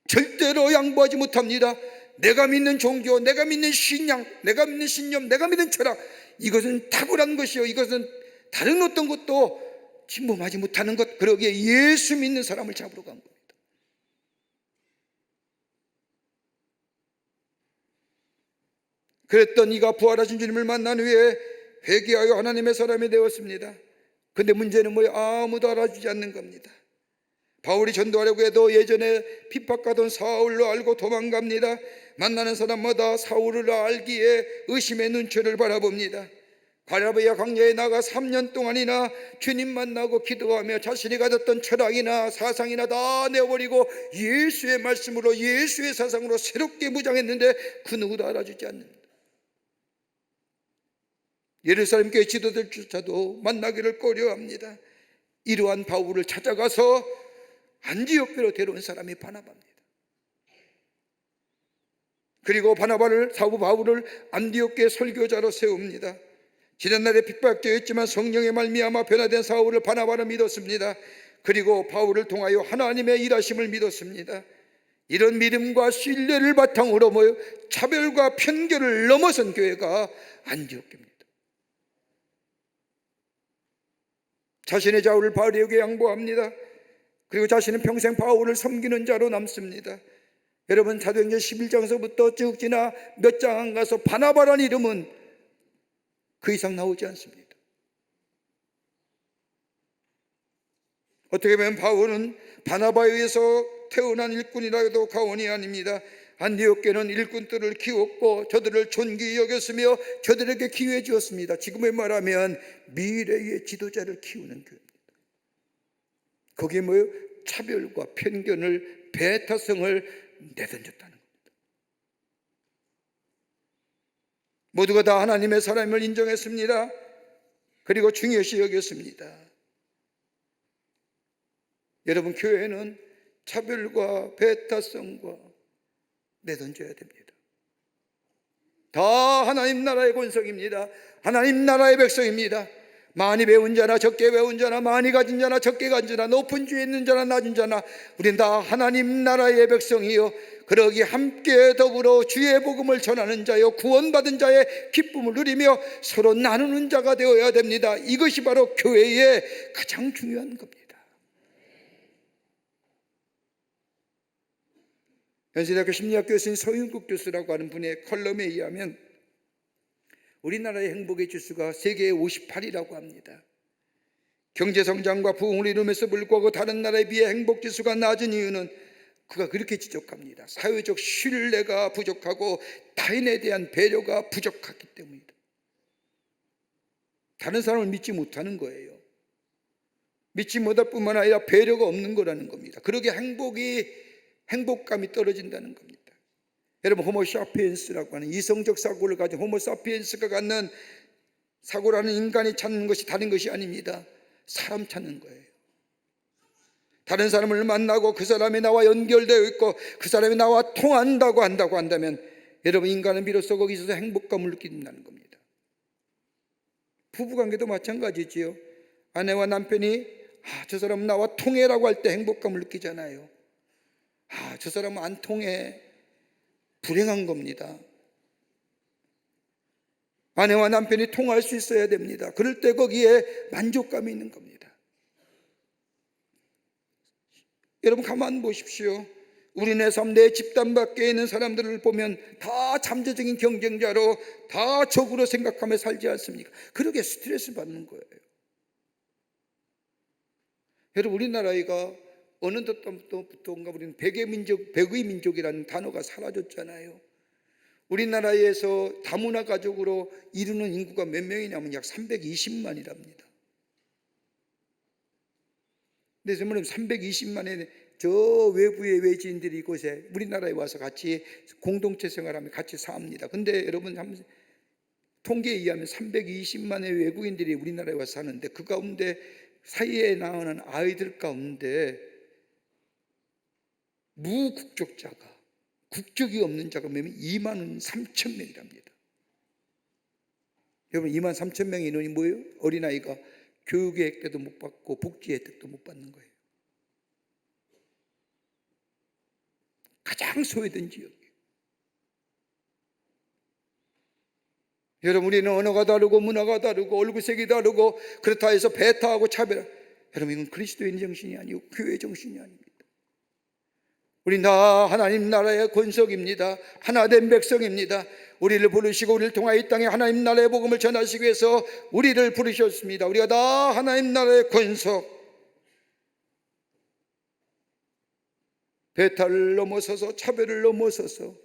절대로 양보하지 못합니다. 내가 믿는 종교, 내가 믿는 신앙, 내가 믿는 신념, 내가 믿는 철학, 이것은 탁월한 것이요, 이것은 다른 어떤 것도 침범하지 못하는 것, 그러기에 예수 믿는 사람을 잡으러 간 겁니다. 그랬던 이가 부활하신 주님을 만난 후에 회개하여 하나님의 사람이 되었습니다. 근데 문제는 뭐예요? 아무도 알아주지 않는 겁니다. 바울이 전도하려고 해도 예전에 핍박하던 사울로 알고 도망갑니다. 만나는 사람마다 사울을 알기에 의심의 눈초리를 바라봅니다. 갈라비아 광야에 나가 3년 동안이나 주님 만나고 기도하며 자신이 가졌던 철학이나 사상이나 다 내어버리고 예수의 말씀으로, 예수의 사상으로 새롭게 무장했는데 그 누구도 알아주지 않는다. 예루살렘 교회 지도자들조차도 만나기를 꺼려합니다. 이러한 바울을 찾아가서 안디옥교로 데려온 사람이 바나바입니다. 그리고 사도 바울을 안디옥교의 설교자로 세웁니다. 지난날에 핍박되었지만 성령의 말미암아 변화된 사울을 바나바로 믿었습니다. 그리고 바울을 통하여 하나님의 일하심을 믿었습니다. 이런 믿음과 신뢰를 바탕으로 차별과 편견을 넘어선 교회가 안디옥교입니다. 자신의 자우를 바울에게 양보합니다. 그리고 자신은 평생 바울을 섬기는 자로 남습니다. 여러분, 사도행전 11장서부터 쭉 지나 몇 장 안 가서 바나바라는 이름은 그 이상 나오지 않습니다. 어떻게 보면 바울은 바나바에 의해서 태어난 일꾼이라도 과언이 아닙니다. 안디옥교는 일꾼들을 키웠고 저들을 존귀히 여겼으며 저들에게 기회 주었습니다. 지금의 말하면 미래의 지도자를 키우는 교회입니다. 거기에 차별과 편견을, 배타성을 내던졌다는 겁니다. 모두가 다 하나님의 사람임을 인정했습니다. 그리고 중요시 여겼습니다. 여러분, 교회는 차별과 배타성과 내던져야 됩니다. 다 하나님 나라의 권속입니다. 하나님 나라의 백성입니다. 많이 배운 자나 적게 배운 자나, 많이 가진 자나 적게 가진 자나, 높은 주에 있는 자나 낮은 자나, 우린 다 하나님 나라의 백성이요, 그러기 함께 더불어 주의 복음을 전하는 자요, 구원받은 자의 기쁨을 누리며 서로 나누는 자가 되어야 됩니다. 이것이 바로 교회의 가장 중요한 겁니다. 연세대학교 심리학 교수인 서윤국 교수라고 하는 분의 컬럼에 의하면 우리나라의 행복의 지수가 세계의 58이라고 합니다. 경제성장과 부흥을 이루면서 불구하고 다른 나라에 비해 행복지수가 낮은 이유는 그가 그렇게 지적합니다. 사회적 신뢰가 부족하고 타인에 대한 배려가 부족하기 때문이다. 다른 사람을 믿지 못하는 거예요. 믿지 못할 뿐만 아니라 배려가 없는 거라는 겁니다. 그러게 행복감이 떨어진다는 겁니다. 여러분, 호모사피엔스라고 하는 이성적 사고를 가진 호모사피엔스가 갖는 사고라는 인간이 찾는 것이 다른 것이 아닙니다. 사람 찾는 거예요. 다른 사람을 만나고 그 사람이 나와 연결되어 있고 그 사람이 나와 통한다고 한다면 여러분, 인간은 비로소 거기서 행복감을 느낀다는 겁니다. 부부관계도 마찬가지지요. 아내와 남편이 저 사람은 나와 통해라고 할 때 행복감을 느끼잖아요. 저 사람은 안 통해, 불행한 겁니다. 아내와 남편이 통할 수 있어야 됩니다. 그럴 때 거기에 만족감이 있는 겁니다. 여러분, 가만 보십시오. 우리네 삶, 내 집단 밖에 있는 사람들을 보면 다 잠재적인 경쟁자로, 다 적으로 생각하며 살지 않습니까? 그러게 스트레스 받는 거예요. 여러분, 우리나라가 어느 때부터인가 우리는 백의 민족이라는 단어가 사라졌잖아요. 우리나라에서 다문화 가족으로 이루는 인구가 몇 명이냐면 약 320만이랍니다. 근데 정말 320만의 저 외부의 외지인들이 이곳에 우리나라에 와서 같이 공동체 생활하며 같이 삽니다. 근데 여러분, 통계에 의하면 320만의 외국인들이 우리나라에 와서 사는데 그 가운데 사이에 나오는 아이들 가운데 무국적자가, 국적이 없는 자가 몇 명? 2만 3천 명이랍니다. 여러분, 2만 3천 명의 인원이 뭐예요? 어린아이가 교육의 혜택도 못 받고 복지 혜택도 못 받는 거예요. 가장 소외된 지역이에요. 여러분, 우리는 언어가 다르고 문화가 다르고 얼굴색이 다르고 그렇다 해서 배타하고 차별하고, 여러분, 이건 그리스도인 정신이 아니고 교회 정신이 아닙니다. 우리 다 하나님 나라의 권속입니다. 하나된 백성입니다. 우리를 부르시고 우리를 통하여 이 땅에 하나님 나라의 복음을 전하시기 위해서 우리를 부르셨습니다. 우리가 다 하나님 나라의 권속, 배탈을 넘어서서 차별을 넘어서서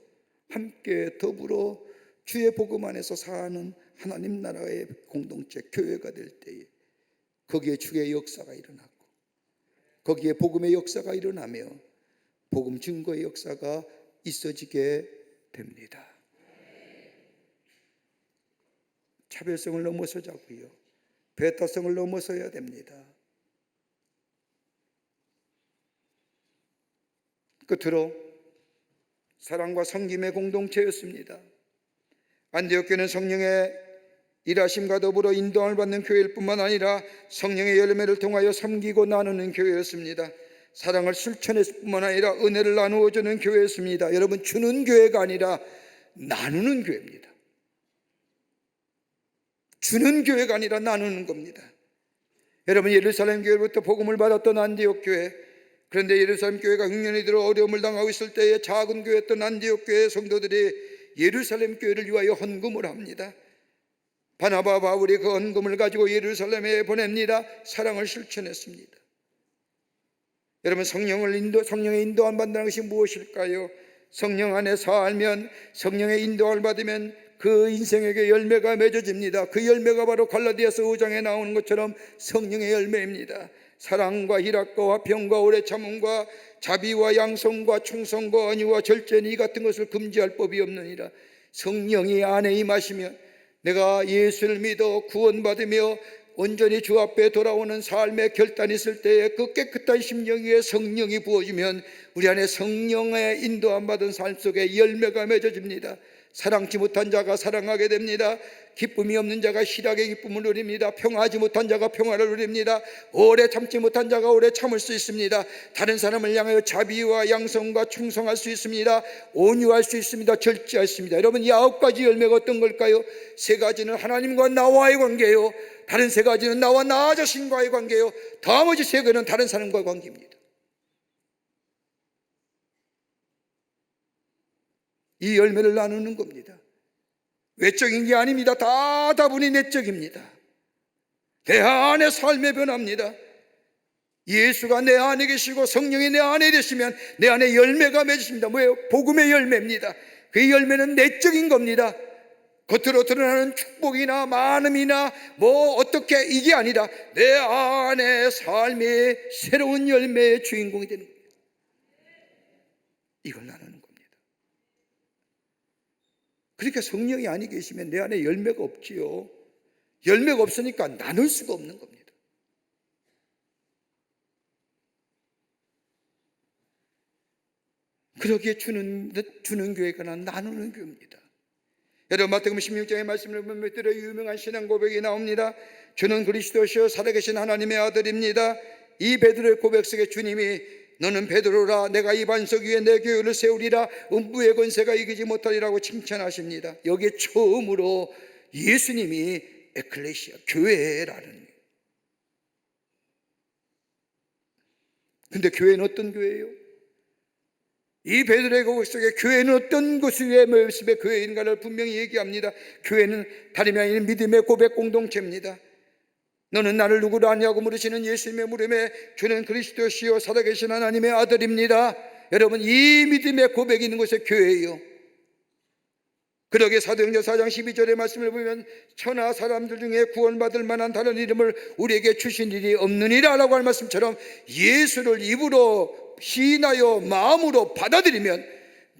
함께 더불어 주의 복음 안에서 사는 하나님 나라의 공동체, 교회가 될 때에 거기에 주의 역사가 일어나고 거기에 복음의 역사가 일어나며 복음 증거의 역사가 있어지게 됩니다. 차별성을 넘어서자고요. 배타성을 넘어서야 됩니다. 끝으로 사랑과 섬김의 공동체였습니다. 안디옥 교회는 성령의 일하심과 더불어 인도함을 받는 교회일 뿐만 아니라 성령의 열매를 통하여 섬기고 나누는 교회였습니다. 사랑을 실천했을 뿐만 아니라 은혜를 나누어 주는 교회였습니다. 여러분, 주는 교회가 아니라 나누는 교회입니다. 주는 교회가 아니라 나누는 겁니다. 여러분, 예루살렘 교회로부터 복음을 받았던 안디옥 교회, 그런데 예루살렘 교회가 흉년이 들어 어려움을 당하고 있을 때에 작은 교회였던 안디옥 교회 성도들이 예루살렘 교회를 위하여 헌금을 합니다. 바나바 바울이 그 헌금을 가지고 예루살렘에 보냅니다. 사랑을 실천했습니다. 여러분, 성령의 인도함 받는 것이 무엇일까요? 성령 안에 살면, 성령의 인도함을 받으면 그 인생에게 열매가 맺어집니다. 그 열매가 바로 갈라디아서 5장에 나오는 것처럼 성령의 열매입니다. 사랑과 희락과 화평과 오래 참음과 자비와 양성과 충성과 언유와 절제는 이 같은 것을 금지할 법이 없느니라. 성령이 안에 임하시면 내가 예수를 믿어 구원받으며 온전히 주 앞에 돌아오는 삶의 결단이 있을 때에 그 깨끗한 심령 위에 성령이 부어지면 우리 안에 성령의 인도함 받은 삶 속에 열매가 맺어집니다. 사랑치 못한 자가 사랑하게 됩니다. 기쁨이 없는 자가 희락의 기쁨을 누립니다. 평화하지 못한 자가 평화를 누립니다. 오래 참지 못한 자가 오래 참을 수 있습니다. 다른 사람을 향하여 자비와 양성과 충성할 수 있습니다. 온유할 수 있습니다. 절제할 수 있습니다. 여러분, 이 9가지 열매가 어떤 걸까요? 3가지는 하나님과 나와의 관계예요. 다른 3가지는 나와 나 자신과의 관계예요. 나머지 3개는 다른 사람과의 관계입니다. 이 열매를 나누는 겁니다. 외적인 게 아닙니다. 다분히 내적입니다. 내 안의 삶의 변화입니다. 예수가 내 안에 계시고 성령이 내 안에 계시면 내 안에 열매가 맺으십니다. 뭐예요? 복음의 열매입니다. 그 열매는 내적인 겁니다. 겉으로 드러나는 축복이나 많음이나 뭐 어떻게 이게 아니라 내 안의 삶의 새로운 열매의 주인공이 되는 겁니다. 이걸 나누는 겁니다. 그러니까 성령이 안에 계시면 내 안에 열매가 없지요. 열매가 없으니까 나눌 수가 없는 겁니다. 그러기에 주는 교회가 나누는 교회입니다. 여러분, 마태복음 16장의 말씀을 보면 베드로의 유명한 신앙 고백이 나옵니다. 주는 그리스도시요 살아계신 하나님의 아들입니다. 이 베드로의 고백 속에 주님이 너는 베드로라, 내가 이 반석 위에 내 교회를 세우리라, 음부의 권세가 이기지 못하리라고 칭찬하십니다. 여기에 처음으로 예수님이 에클레시아, 교회라는. 근데 교회는 어떤 교회예요? 이 베드로의 고백 속에 교회는 어떤 것의 모습의 교회인가를 분명히 얘기합니다. 교회는 다름이 아닌 믿음의 고백 공동체입니다. 너는 나를 누구로 아냐고 물으시는 예수님의 물음에 주는 그리스도시요 살아계신 하나님의 아들입니다. 여러분, 이 믿음의 고백이 있는 곳이 교회예요. 그러기에 사도행전 4장 12절의 말씀을 보면 천하 사람들 중에 구원받을 만한 다른 이름을 우리에게 주신 일이 없느니라 라고 할 말씀처럼 예수를 입으로 시인하여 마음으로 받아들이면,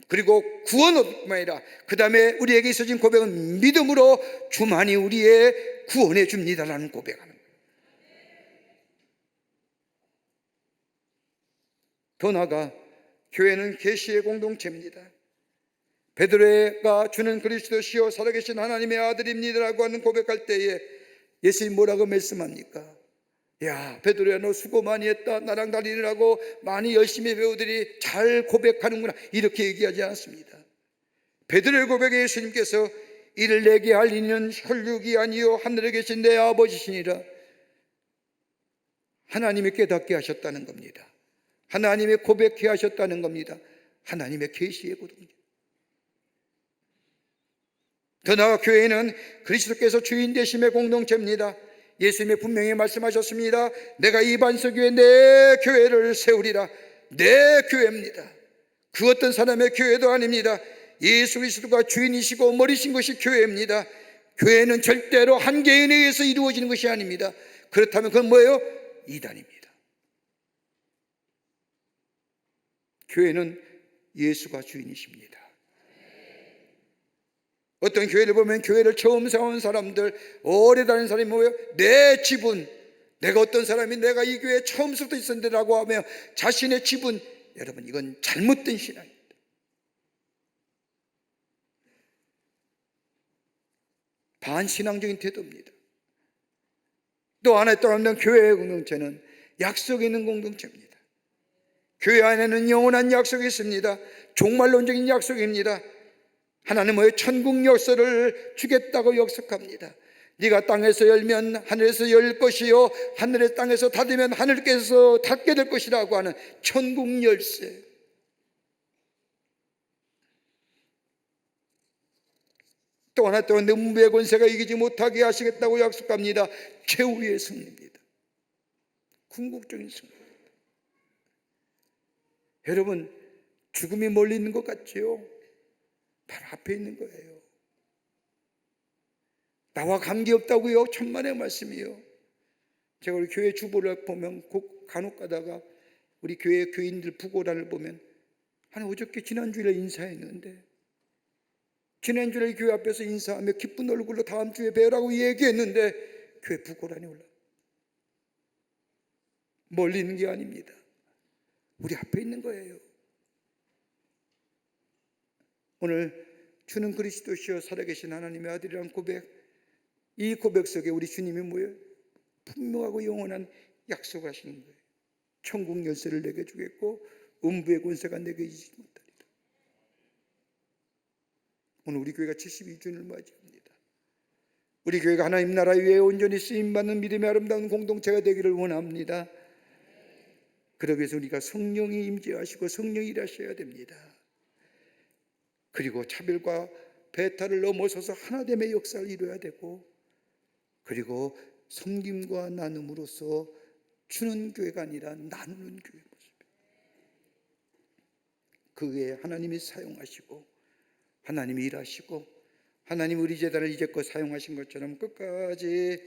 그리고 구원뿐만 아니라 그 다음에 우리에게 있어진 고백은 믿음으로 주만이 우리의 구원해 줍니다라는 고백하는 거예요. 더 나아가 교회는 계시의 공동체입니다. 베드로가 주는 그리스도시요 살아계신 하나님의 아들입니다라고 하는 고백할 때에 예수님 뭐라고 말씀합니까? 야, 베드로야, 너 수고 많이 했다. 나랑 다니느라고 많이 열심히 배우들이 잘 고백하는구나, 이렇게 얘기하지 않습니다. 베드로의 고백에 예수님께서 이를 내게 할 이는 혈육이 아니요 하늘에 계신 내 아버지시니라. 하나님이 깨닫게 하셨다는 겁니다. 하나님의 고백해 하셨다는 겁니다. 하나님의 계시의 거듭니다. 더 나아가 교회는 그리스도께서 주인 되심의 공동체입니다. 예수님이 분명히 말씀하셨습니다. 내가 이 반석위에 내 교회를 세우리라. 내 교회입니다. 그 어떤 사람의 교회도 아닙니다. 예수 그리스도가 주인이시고 머리신 것이 교회입니다. 교회는 절대로 한 개인에 의해서 이루어지는 것이 아닙니다. 그렇다면 그건 뭐예요? 이단입니다. 교회는 예수가 주인이십니다. 어떤 교회를 보면 교회를 처음 세운 사람들, 오래 다닌 사람이 뭐예요? 내 지분, 내가 어떤 사람이 내가 이 교회에 처음부터 있었는데 라고 하며 자신의 지분, 여러분 이건 잘못된 신앙입니다. 반신앙적인 태도입니다. 또 하나의 또 없는 교회의 공동체는 약속이 있는 공동체입니다. 교회 안에는 영원한 약속이 있습니다. 종말론적인 약속입니다. 하나님은 뭐예요? 천국 역사를 주겠다고 약속합니다. 네가 땅에서 열면 하늘에서 열 것이요 하늘의 땅에서 닫으면 하늘께서 닫게 될 것이라고 하는 천국 열쇠. 또 하나 또 음부의 권세가 이기지 못하게 하시겠다고 약속합니다. 최후의 승리입니다. 궁극적인 승리입니다. 여러분, 죽음이 멀리 있는 것 같지요? 바로 앞에 있는 거예요. 나와 관계없다고요? 천만의 말씀이요. 제가 우리 교회 주보를 보면 간혹 가다가 우리 교회 교인들 부고란을 보면 한 어저께 지난주일에 인사했는데 지난주에 교회 앞에서 인사하며 기쁜 얼굴로 다음 주에 뵈라고 얘기했는데 교회 부고란이 올라. 멀리 있는 게 아닙니다. 우리 앞에 있는 거예요. 오늘 주는 그리스도시여 살아계신 하나님의 아들이라는 고백, 이 고백 속에 우리 주님이 뭐예요? 분명하고 영원한 약속을 하시는 거예요. 천국 열쇠를 내게 주겠고 음부의 권세가 내게 이기지 못하리라. 오늘 우리 교회가 72주년을 맞이합니다. 우리 교회가 하나님 나라 위에 온전히 쓰임받는 믿음의 아름다운 공동체가 되기를 원합니다. 그러기 위해서 우리가 성령이 임재하시고 성령이 일하셔야 됩니다. 그리고 차별과 배탈을 넘어서서 하나됨의 역사를 이루어야 되고, 그리고 섬김과 나눔으로써 주는 교회가 아니라 나누는 교회 모습입니다. 그 외에 하나님이 사용하시고 하나님이 일하시고 하나님 우리 제단을 이제껏 사용하신 것처럼 끝까지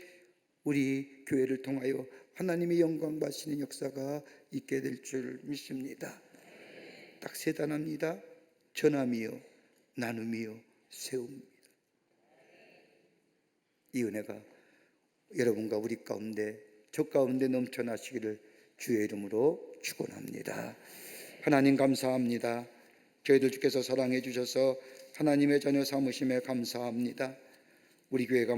우리 교회를 통하여 하나님이 영광 받으시는 역사가 있게 될 줄 믿습니다. 딱 세 단어입니다. 전함이요, 나눔이요, 세움입니다. 이 은혜가 여러분과 우리 가운데, 저 가운데 넘쳐나시기를 주의 이름으로 축원합니다. 하나님 감사합니다. 저희들 주께서 사랑해 주셔서 하나님의 자녀 삼으심에 감사합니다. 우리 교회가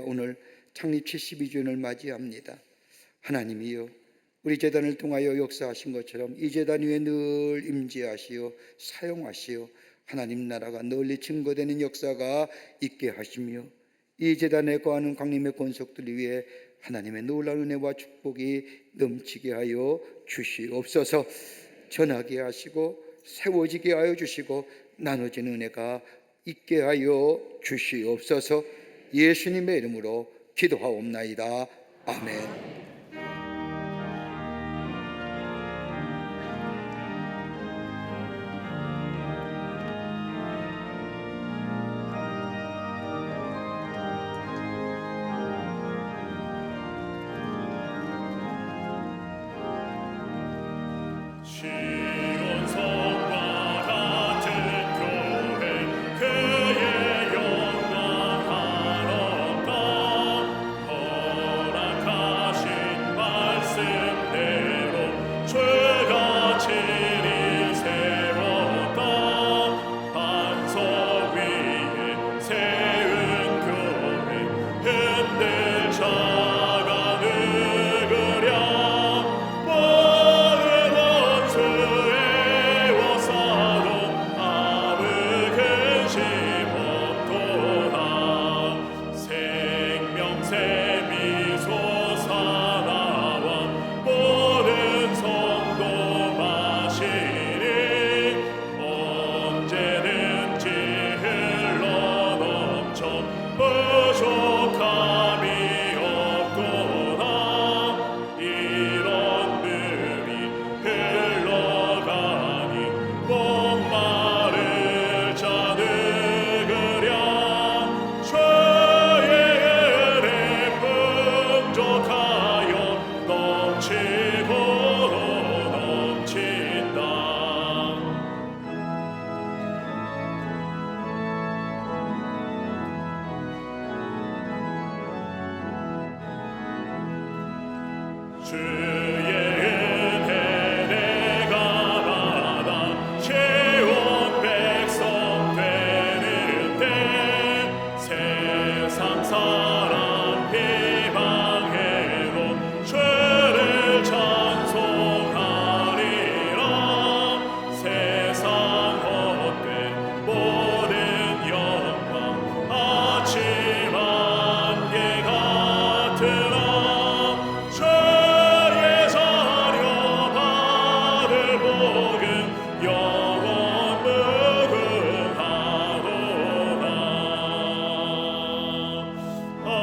오늘 창립 72주년을 맞이합니다. 하나님이여, 우리 제단을 통하여 역사하신 것처럼 이 제단 위에 늘 임재하시어 사용하시어 하나님 나라가 널리 증거되는 역사가 있게 하시며, 이 제단에 거하는 광림의 권속들 위해 하나님의 놀라운 은혜와 축복이 넘치게 하여 주시옵소서. 전하게 하시고 세워지게 하여 주시고 나눠지는 은혜가 있게 하여 주시옵소서. 예수님의 이름으로 기도하옵나이다. 아멘. 자가 늙으랴 마음의 원수 부족함이 없도다. 이런 물이 흘러가니 목마를 자는 그랴. 주의 은혜 풍족하여 넘치고 넘친다. 주의 은혜 내가 받아 시온 백성 되는 때 세상 사람 비방해도 주를 찬송하리라. 세상 헛된 모든 영광 아침 안개 같으나 주의 자녀 받을 복은 영원 무궁하도다. 아멘.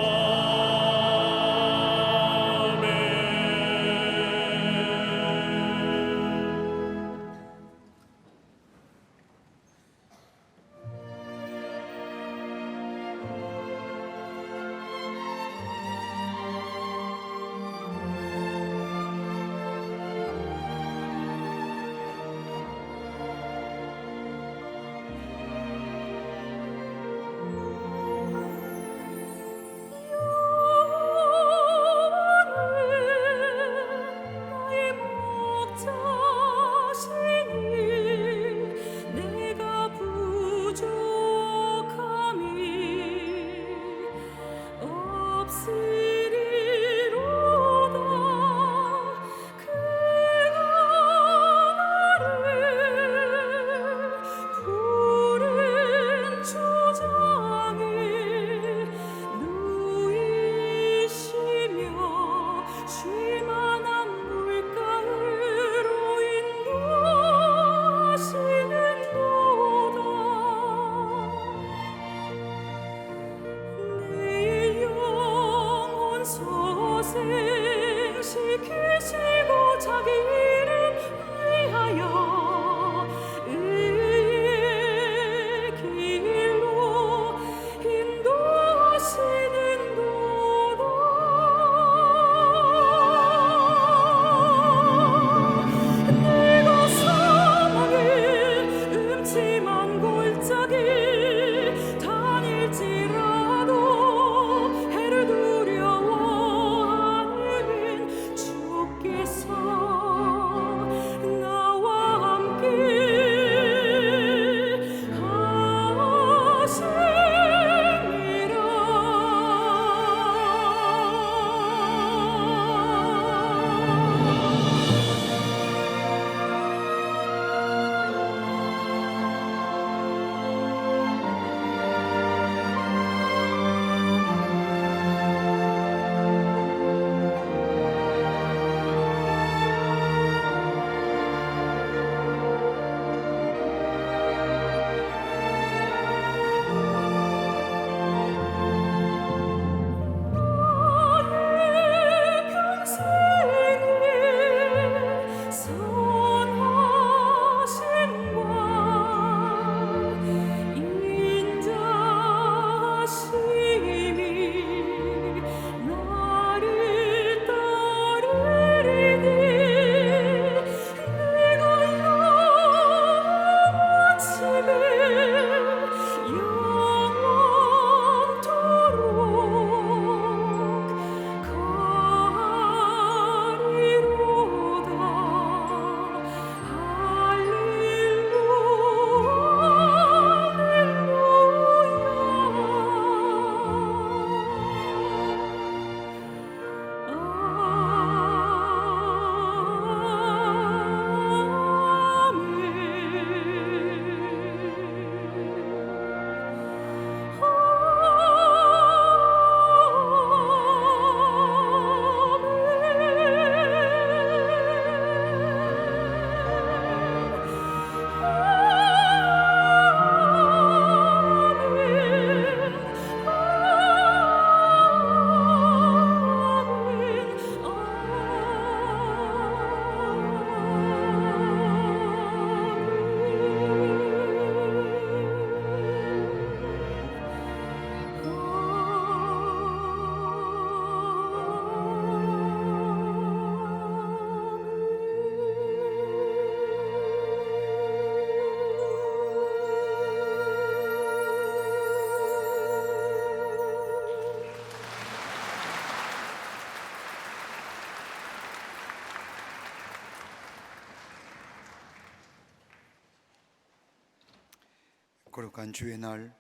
거룩한 주의 날,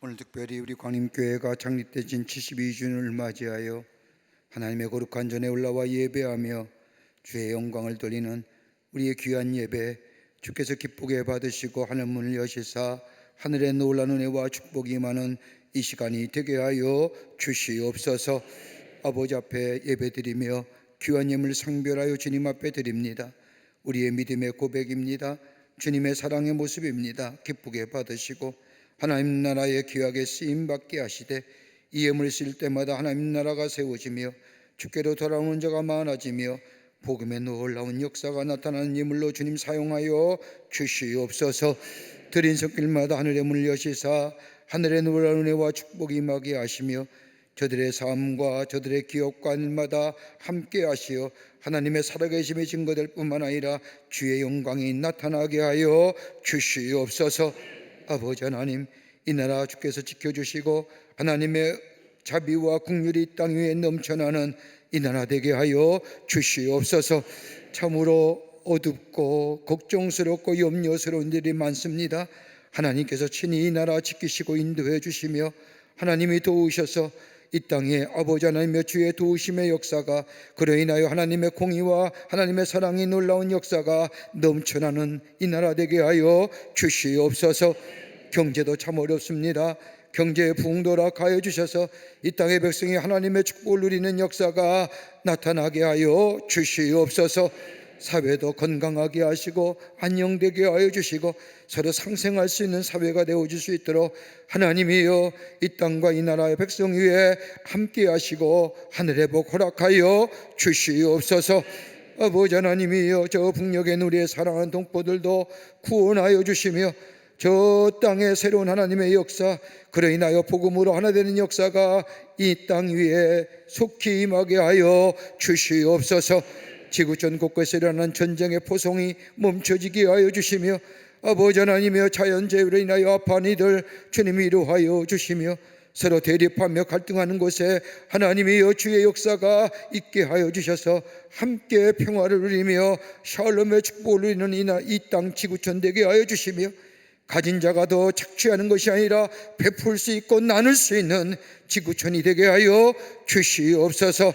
오늘 특별히 우리 광림교회가 창립되신 72주년을 맞이하여 하나님의 거룩한 전에 올라와 예배하며 주의 영광을 돌리는 우리의 귀한 예배, 주께서 기쁘게 받으시고 하늘 문을 여시사 하늘의 놀라운 은혜와 축복이 임하는 이 시간이 되게 하여 주시옵소서. 아버지 앞에 예배드리며 귀한 예물 상별하여 주님 앞에 드립니다. 우리의 믿음의 고백입니다. 주님의 사랑의 모습입니다. 기쁘게 받으시고 하나님 나라의 귀하게 쓰임받게 하시되 이 예물을 쓸 때마다 하나님 나라가 세워지며 주께로 돌아오는 자가 많아지며 복음의 놀라운 역사가 나타나는 예물로 주님 사용하여 주시옵소서. 드린 손길마다 하늘의 문을 여시사 하늘의 놀라운 은혜와 축복이 임하게 하시며 저들의 삶과 저들의 기업과 일마다 함께 하시어 하나님의 살아계심의 증거될 뿐만 아니라 주의 영광이 나타나게 하여 주시옵소서. 아버지 하나님, 이 나라 주께서 지켜주시고 하나님의 자비와 긍휼이 땅 위에 넘쳐나는 이 나라 되게 하여 주시옵소서. 참으로 어둡고 걱정스럽고 염려스러운 일이 많습니다. 하나님께서 친히 이 나라 지키시고 인도해 주시며 하나님이 도우셔서 이 땅에 아버지 하나님의 주의 도우심의 역사가, 그로 인하여 하나님의 공의와 하나님의 사랑이 놀라운 역사가 넘쳐나는 이 나라 되게 하여 주시옵소서. 경제도 참 어렵습니다. 경제의 부흥도라 가해 주셔서 이 땅의 백성이 하나님의 축복을 누리는 역사가 나타나게 하여 주시옵소서. 사회도 건강하게 하시고 안녕되게 하여 주시고 서로 상생할 수 있는 사회가 되어줄 수 있도록 하나님이여 이 땅과 이 나라의 백성 위에 함께 하시고 하늘의 복 허락하여 주시옵소서. 아버지 하나님이여 저 북녘의 우리의 사랑하는 동포들도 구원하여 주시며 저 땅에 새로운 하나님의 역사, 그로 인하여 복음으로 하나 되는 역사가 이 땅 위에 속히 임하게 하여 주시옵소서. 지구촌 곳곳에 일어나는 전쟁의 포성이 멈춰지게 하여 주시며 아버지 하나님이여 자연재해로 인하여 아파한 이들 주님이 위로하여 주시며 서로 대립하며 갈등하는 곳에 하나님이여 주의 역사가 있게 하여 주셔서 함께 평화를 누리며 샬롬의 축복을 누리는 이 땅 지구촌 되게 하여 주시며 가진 자가 더 착취하는 것이 아니라 베풀 수 있고 나눌 수 있는 지구촌이 되게 하여 주시옵소서.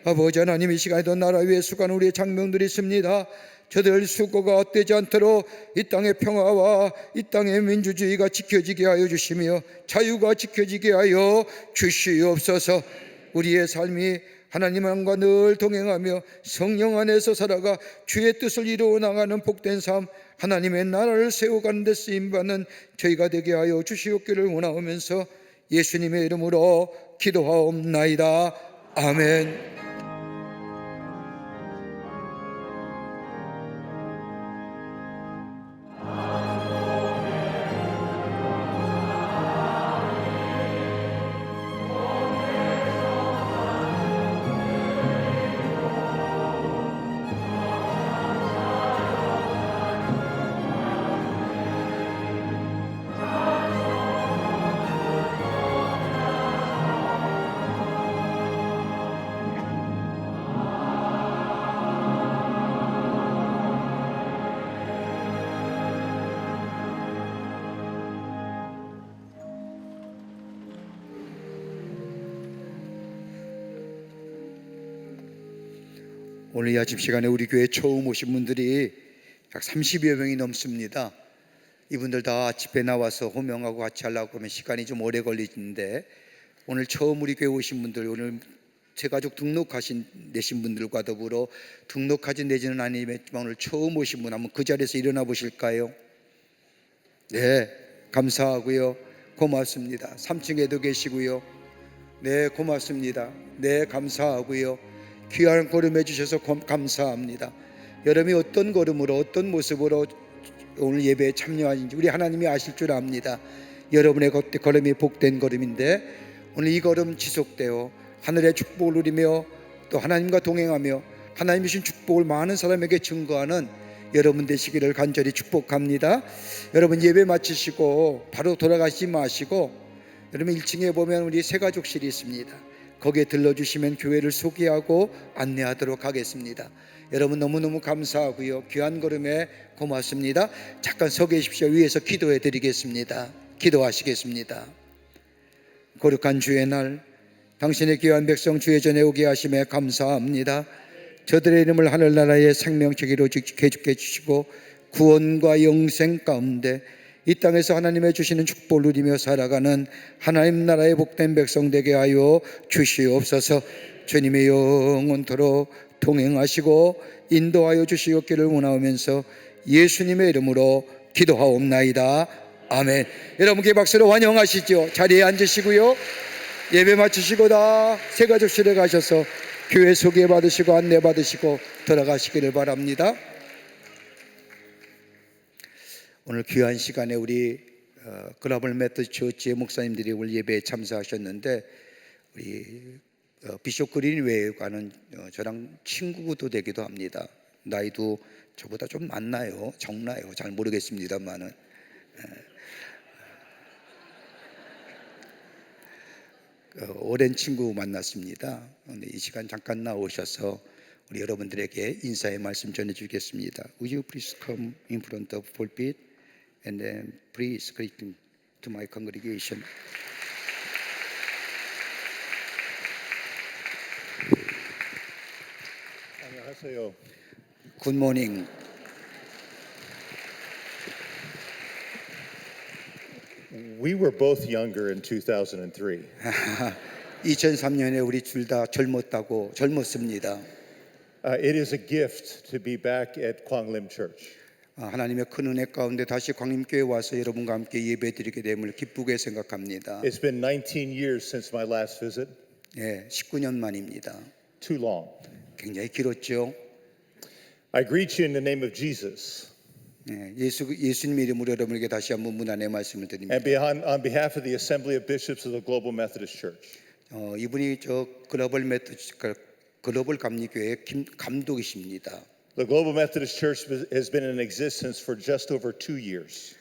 아버지 하나님, 이 시간에도 나라 위에 수고하는 우리의 장병들이 있습니다. 저들 수고가 헛되지 않도록 이 땅의 평화와 이 땅의 민주주의가 지켜지게 하여 주시며 자유가 지켜지게 하여 주시옵소서. 우리의 삶이 하나님과 늘 동행하며 성령 안에서 살아가 주의 뜻을 이루어 나가는 복된 삶, 하나님의 나라를 세워가는 데 쓰임받는 저희가 되게 하여 주시옵기를 원하오면서 예수님의 이름으로 기도하옵나이다. 아멘. 오늘 이 아침 시간에 우리 교회에 처음 오신 분들이 약 30여 명이 넘습니다. 이분들 다 집회 나와서 호명하고 같이 하려고 하면 시간이 좀 오래 걸리는데 오늘 처음 우리 교회 오신 분들, 오늘 새 가족 내신 분들과 더불어 등록하지 내지는 아니지만 오늘 처음 오신 분 한번 그 자리에서 일어나 보실까요? 네, 감사하고요. 고맙습니다. 3층에도 계시고요. 네, 고맙습니다. 네, 감사하고요. 귀한 걸음 해주셔서 감사합니다. 여러분이 어떤 걸음으로 어떤 모습으로 오늘 예배에 참여하는지 우리 하나님이 아실 줄 압니다. 여러분의 걸음이 복된 걸음인데 오늘 이 걸음 지속되어 하늘의 축복을 누리며 또 하나님과 동행하며 하나님이 주신 축복을 많은 사람에게 증거하는 여러분 되시기를 간절히 축복합니다. 여러분 예배 마치시고 바로 돌아가시지 마시고 여러분 1층에 보면 우리 새가족실이 있습니다. 거기에 들러주시면 교회를 소개하고 안내하도록 하겠습니다. 여러분 너무너무 감사하고요. 귀한 걸음에 고맙습니다. 잠깐 서 계십시오. 위에서 기도해 드리겠습니다. 기도하시겠습니다. 거룩한 주의 날, 당신의 귀한 백성 주의 전에 오게 하심에 감사합니다. 저들의 이름을 하늘나라의 생명책으로 지켜주게 주시고 구원과 영생 가운데 이 땅에서 하나님의 주시는 축복을 누리며 살아가는 하나님 나라의 복된 백성 되게 하여 주시옵소서. 주님의 영원토록 동행하시고 인도하여 주시옵기를 원하면서 예수님의 이름으로 기도하옵나이다. 아멘. 여러분께 박수로 환영하시죠. 자리에 앉으시고요. 예배 마치시고 다 새가족실에 가셔서 교회 소개받으시고 안내받으시고 들어가시기를 바랍니다. 오늘 귀한 시간에 우리 글로벌 메시지 처치의 목사님들이 오늘 예배에 참석하셨는데 우리 비숍 그린웨이과는 저랑 친구도 되기도 합니다. 나이도 저보다 좀 많나요? 적나요? 잘 모르겠습니다만은 오랜 친구 만났습니다. 이 시간 잠깐 나오셔서 우리 여러분들에게 인사의 말씀 전해주겠습니다. Would you please come in front of pulpit and then please greet to my congregation. 안녕하세요. Good morning. We were both younger in 2003. 2003년에 우리 둘 다 젊었습니다. It is a gift to be back at Kwanglim Church. 하나님의 큰 은혜 가운데 다시 광림교회 와서 여러분과 함께 예배드리게 됨을 기쁘게 생각합니다. It's been 19 years since my last visit. 19년 만입니다. Too long. 굉장히 길었죠. I greet you in the name of Jesus. 예수님 이름으로 여러분에게 다시 한번 문안의 말씀을 드립니다. And on behalf of the Assembly of Bishops of the Global Methodist Church. 이분이 저 글로벌 감리교회의 감독이십니다. The Global Methodist Church has been in existence for just over 2 years.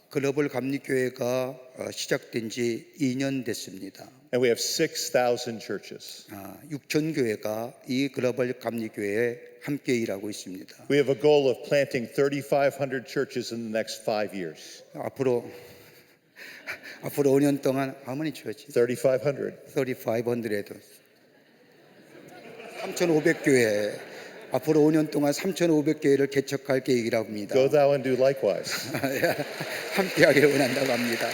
글로벌 감리교회가 시작된 지 2년 됐습니다. And we have 6,000 churches. 6천 교회가 이 글로벌 감리교회에 함께 일하고 있습니다. We have a goal of planting 3,500 churches in the next 5 years. 앞으로 5년 동안 how many churches? 3,500. 3,500에도 3,500교회 앞으로 5년 동안 3,500교회를 개척할 계획이라고 합니다. Go thou and do likewise. 함께하기를 원한다고 합니다.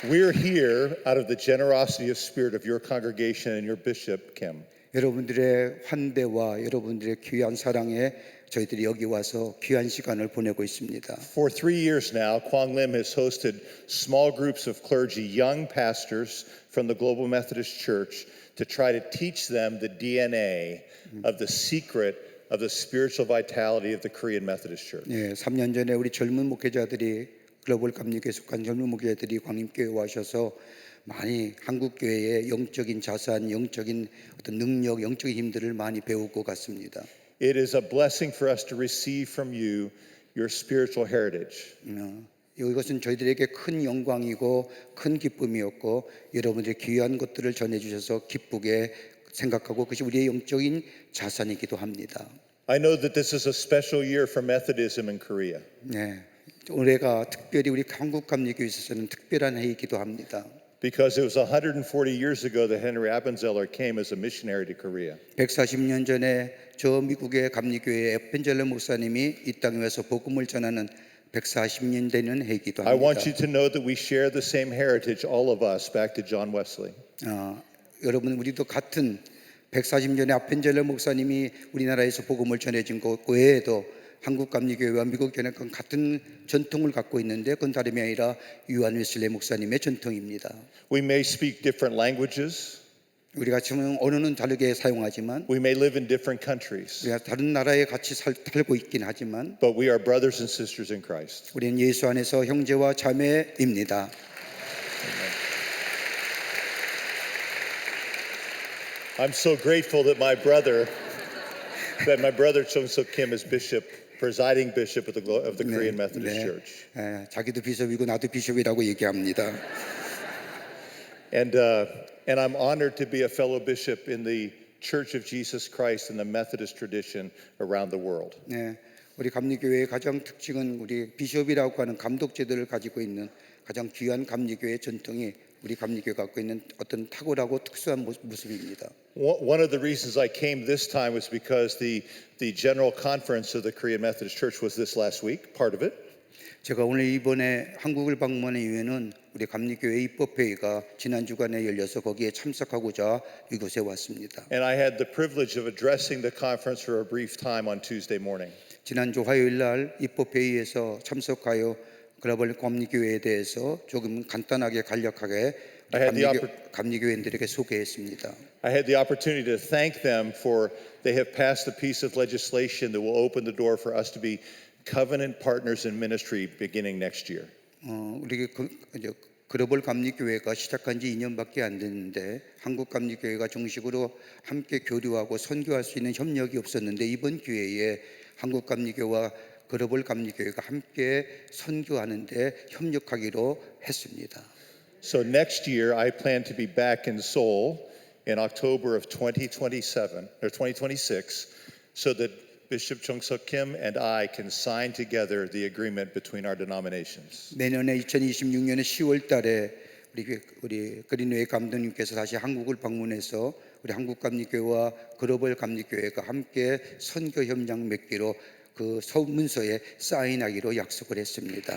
We're here out of the generosity of spirit of your congregation and your bishop, Kim. 여러분들의 환대와 여러분들의 귀한 사랑에 저희들이 여기 와서 귀한 시간을 보내고 있습니다. For 3 years now, Kwanglim has hosted small groups of clergy, young pastors from the Global Methodist Church to try to teach them the DNA of the secret of the spiritual vitality of the Korean Methodist Church. 3년 전에 우리 젊은 목회자들이 글로벌 감리교에 속한 젊은 목회자들이 광림교회에 와셔서 많이 한국 교회의 영적인 자산, 영적인 어떤 능력, 영적인 힘들을 많이 배우고 갔습니다. It is a blessing for us to receive from you your spiritual heritage. 이것은 저희들에게 큰 영광이고 큰 기쁨이었고 여러분들의 귀한 것들을 전해주셔서 기쁘게 생각하고 그것이 우리의 영적인 자산이기도 합니다. I know that this is a special year for Methodism in Korea. 올해가 특별히 우리 한국 감리교에 있어서는 특별한 해이기도 합니다. Because it was 140 years ago that Henry Appenzeller came as a missionary to Korea. 140년 전에 저 미국의 감리교회 에펜젤러 목사님이 이 땅에 와서 복음을 전하는 140년 되는 해이기도 I want 합니다. you to know that we share the same heritage, all of us, back to John Wesley. 여러분 우리도 같은 140년에 아펜젤러 목사님이 우리나라에서 복음을 전해진 것 외에도 한국 감리교회와 미국 교회는 같은 전통을 갖고 있는데 그건 다름이 아니라 요한 웨슬리 목사님의 전통입니다. We may speak different languages. 우리가 지금 언어는 다르게 사용하지만 We may live in different countries. 우리가 다른 나라에 같이 살고 있긴 하지만 But we are brothers and sisters in Christ. 우리는 예수 안에서 형제와 자매입니다. I'm so grateful that my brother Chung Suk Kim is bishop, presiding bishop of the Korean Methodist Church. 자기도 비숍이고 나도 비숍이라고 얘기합니다. And I'm honored to be a fellow bishop in the Church of Jesus Christ in the Methodist tradition around the world. 네, 우리 감리교회의 가장 특징은 우리 비숍이라고 하는 감독 제도를 가지고 있는 가장 귀한 감리교회의 전통이 우리 감리교회가 갖고 있는 어떤 탁월하고 특수한 모습입니다. One of the reasons I came this time was because the General Conference of the Korean Methodist Church was this last week, part of it. 제가 오늘 이번에 한국을 방문한 이유는 우리 감리교회 입법회의가 지난 주간에 열려서 거기에 참석하고자 이곳에 왔습니다. And I had the privilege of addressing the conference for a brief time on Tuesday morning. 지난주 화요일 날 입법회의에서 참석하여 글로벌 감리교회에 대해서 조금 간단하게 간략하게 감리교회인들에게 소개했습니다. I had the opportunity to thank them for they have passed a piece of legislation that will open the door for us to be covenant partners in ministry beginning next year. 우리 글로벌 감리교회가 시작한 지 2년밖에 안 됐는데 한국 감리교회가 정식으로 함께 교류하고 선교할 수 있는 협력이 없었는데 이번 기회에 한국 감리교회와 글로벌 감리교회가 함께 선교하는데 협력하기로 했습니다. So next year I plan to be back in Seoul in October of 2027 or 2026 so that Bishop Chung-Suk Kim and I can sign together the agreement between our denominations. 내년에 2026년에 10월 달에 우리 그린웨이 감독님께서 다시 한국을 방문해서 우리 한국 감리교회와 글로벌 감리교회가 함께 선교 협약 맺기로 그 문서에 사인하기로 약속을 했습니다.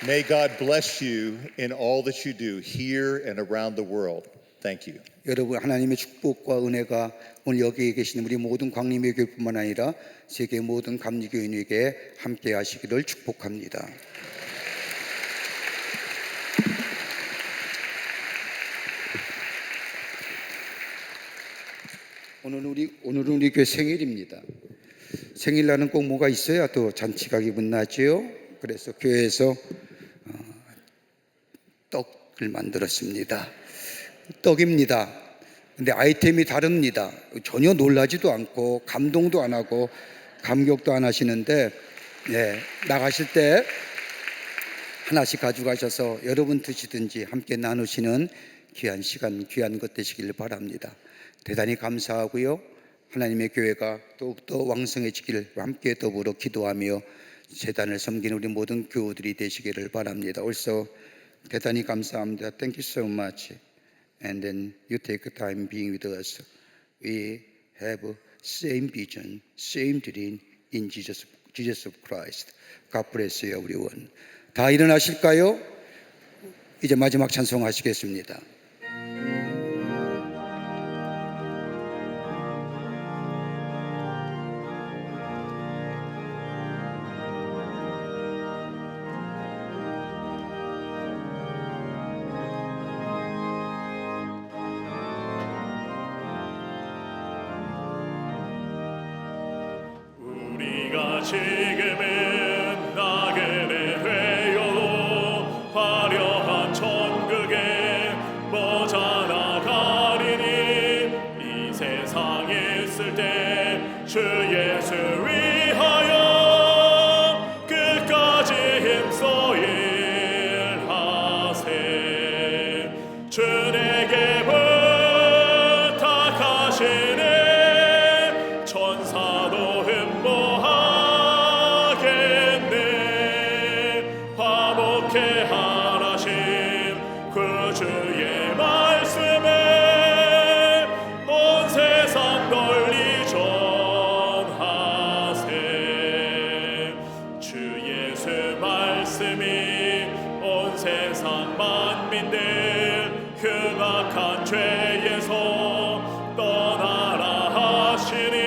May God bless you in all that you do here and around the world. Thank you. 여러분 하나님의 축복과 은혜가 오늘 여기에 계시는 우리 모든 광림의 교회뿐만 아니라 세계 모든 감리교인에게 함께 하시기를 축복합니다. 오늘은 우리 교회 생일입니다. 생일날은 꼭 뭐가 있어야 또 잔치가 기분 나지요. 그래서 교회에서 떡을 만들었습니다. 떡입니다. 근데 아이템이 다릅니다. 전혀 놀라지도 않고 감동도 안 하고 감격도 안 하시는데 나가실 때 하나씩 가져가셔서 여러분 드시든지 함께 나누시는 귀한 시간, 귀한 것 되시길 바랍니다. 대단히 감사하고요. 하나님의 교회가 더욱더 왕성해지기를 함께 더불어 기도하며 재단을 섬기는 우리 모든 교우들이 되시기를 바랍니다. Also 대단히 감사합니다. Thank you so much. And then you take time being with us. We have same vision, same dream in Jesus Christ. God bless you, everyone. 다 일어나실까요? 이제 마지막 찬송하시겠습니다. 우리가 지금은 나그네 되어도 화려한 천국에 머자나 가리니 이 세상에 있을 때 주 예수 위하여 끝까지 힘써 일하세. 주 내게 부탁하시네. 천사도 흠모하겠네. 화목해 하라신 그 주의 말씀에 온 세상 널리 전하세. 주 예수 말씀이 온 세상 만민들 흉악한 죄에서 떠나라 하시니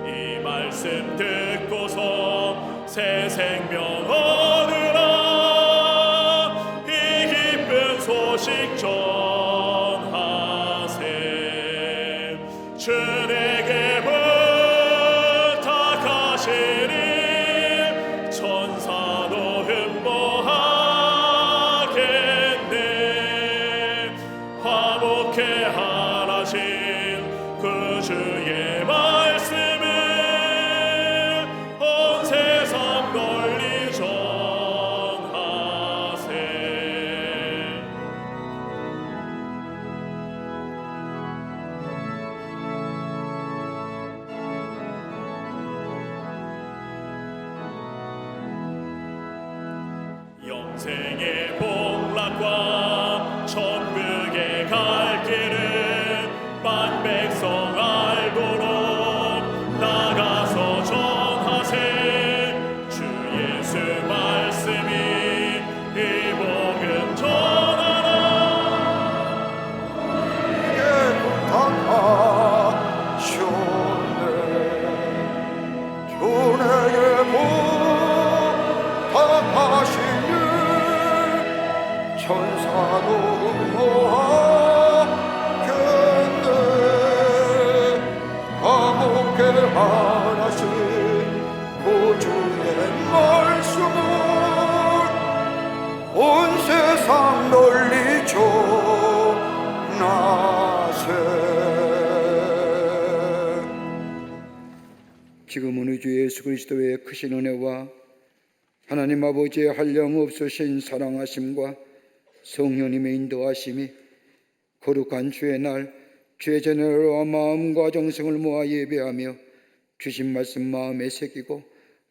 이 말씀 듣고서 새 생명 얻으라. 이 기쁜 소식 전하세. 주 내게 부탁하시니 천사도 흠모하겠네. 화목해 하라신 그 주의 말씀에 온 세상 널리 생의 복락과 천국에 갈 길을 만백성 알도록 나가서 전하세. 주 예수 말씀이 이 복음 전하라. 이게 부탁하셨네. 주내게 부탁하시니 천사도 응모하겠네. 감옥에 하나씩 구주의 말씀을 온 세상 널리 전하세. 지금은 우리 주 예수 그리스도의 크신 은혜와 하나님 아버지의 한량없으신 사랑하심과 성령님의 인도하심이 거룩한 주의 날 주의 전으로 마음과 정성을 모아 예배하며 주신 말씀 마음에 새기고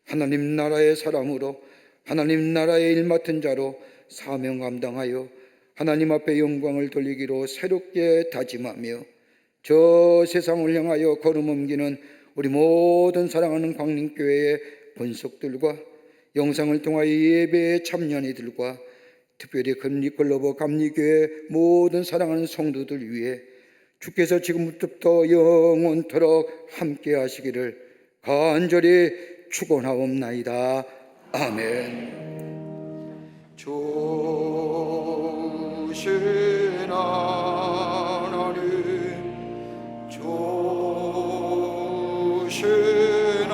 하나님 나라의 사람으로 하나님 나라의 일 맡은 자로 사명 감당하여 하나님 앞에 영광을 돌리기로 새롭게 다짐하며 저 세상을 향하여 걸음 옮기는 우리 모든 사랑하는 광림교회의 본속들과 영상을 통하여 예배에 참여한 이들과 특별히 금리글로버 감리교회 모든 사랑하는 성도들 위해 주께서 지금부터 영원토록 함께 하시기를 간절히 축원하옵나이다. 아멘. 주신 하나님, 주신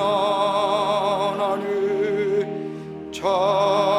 하나님, 참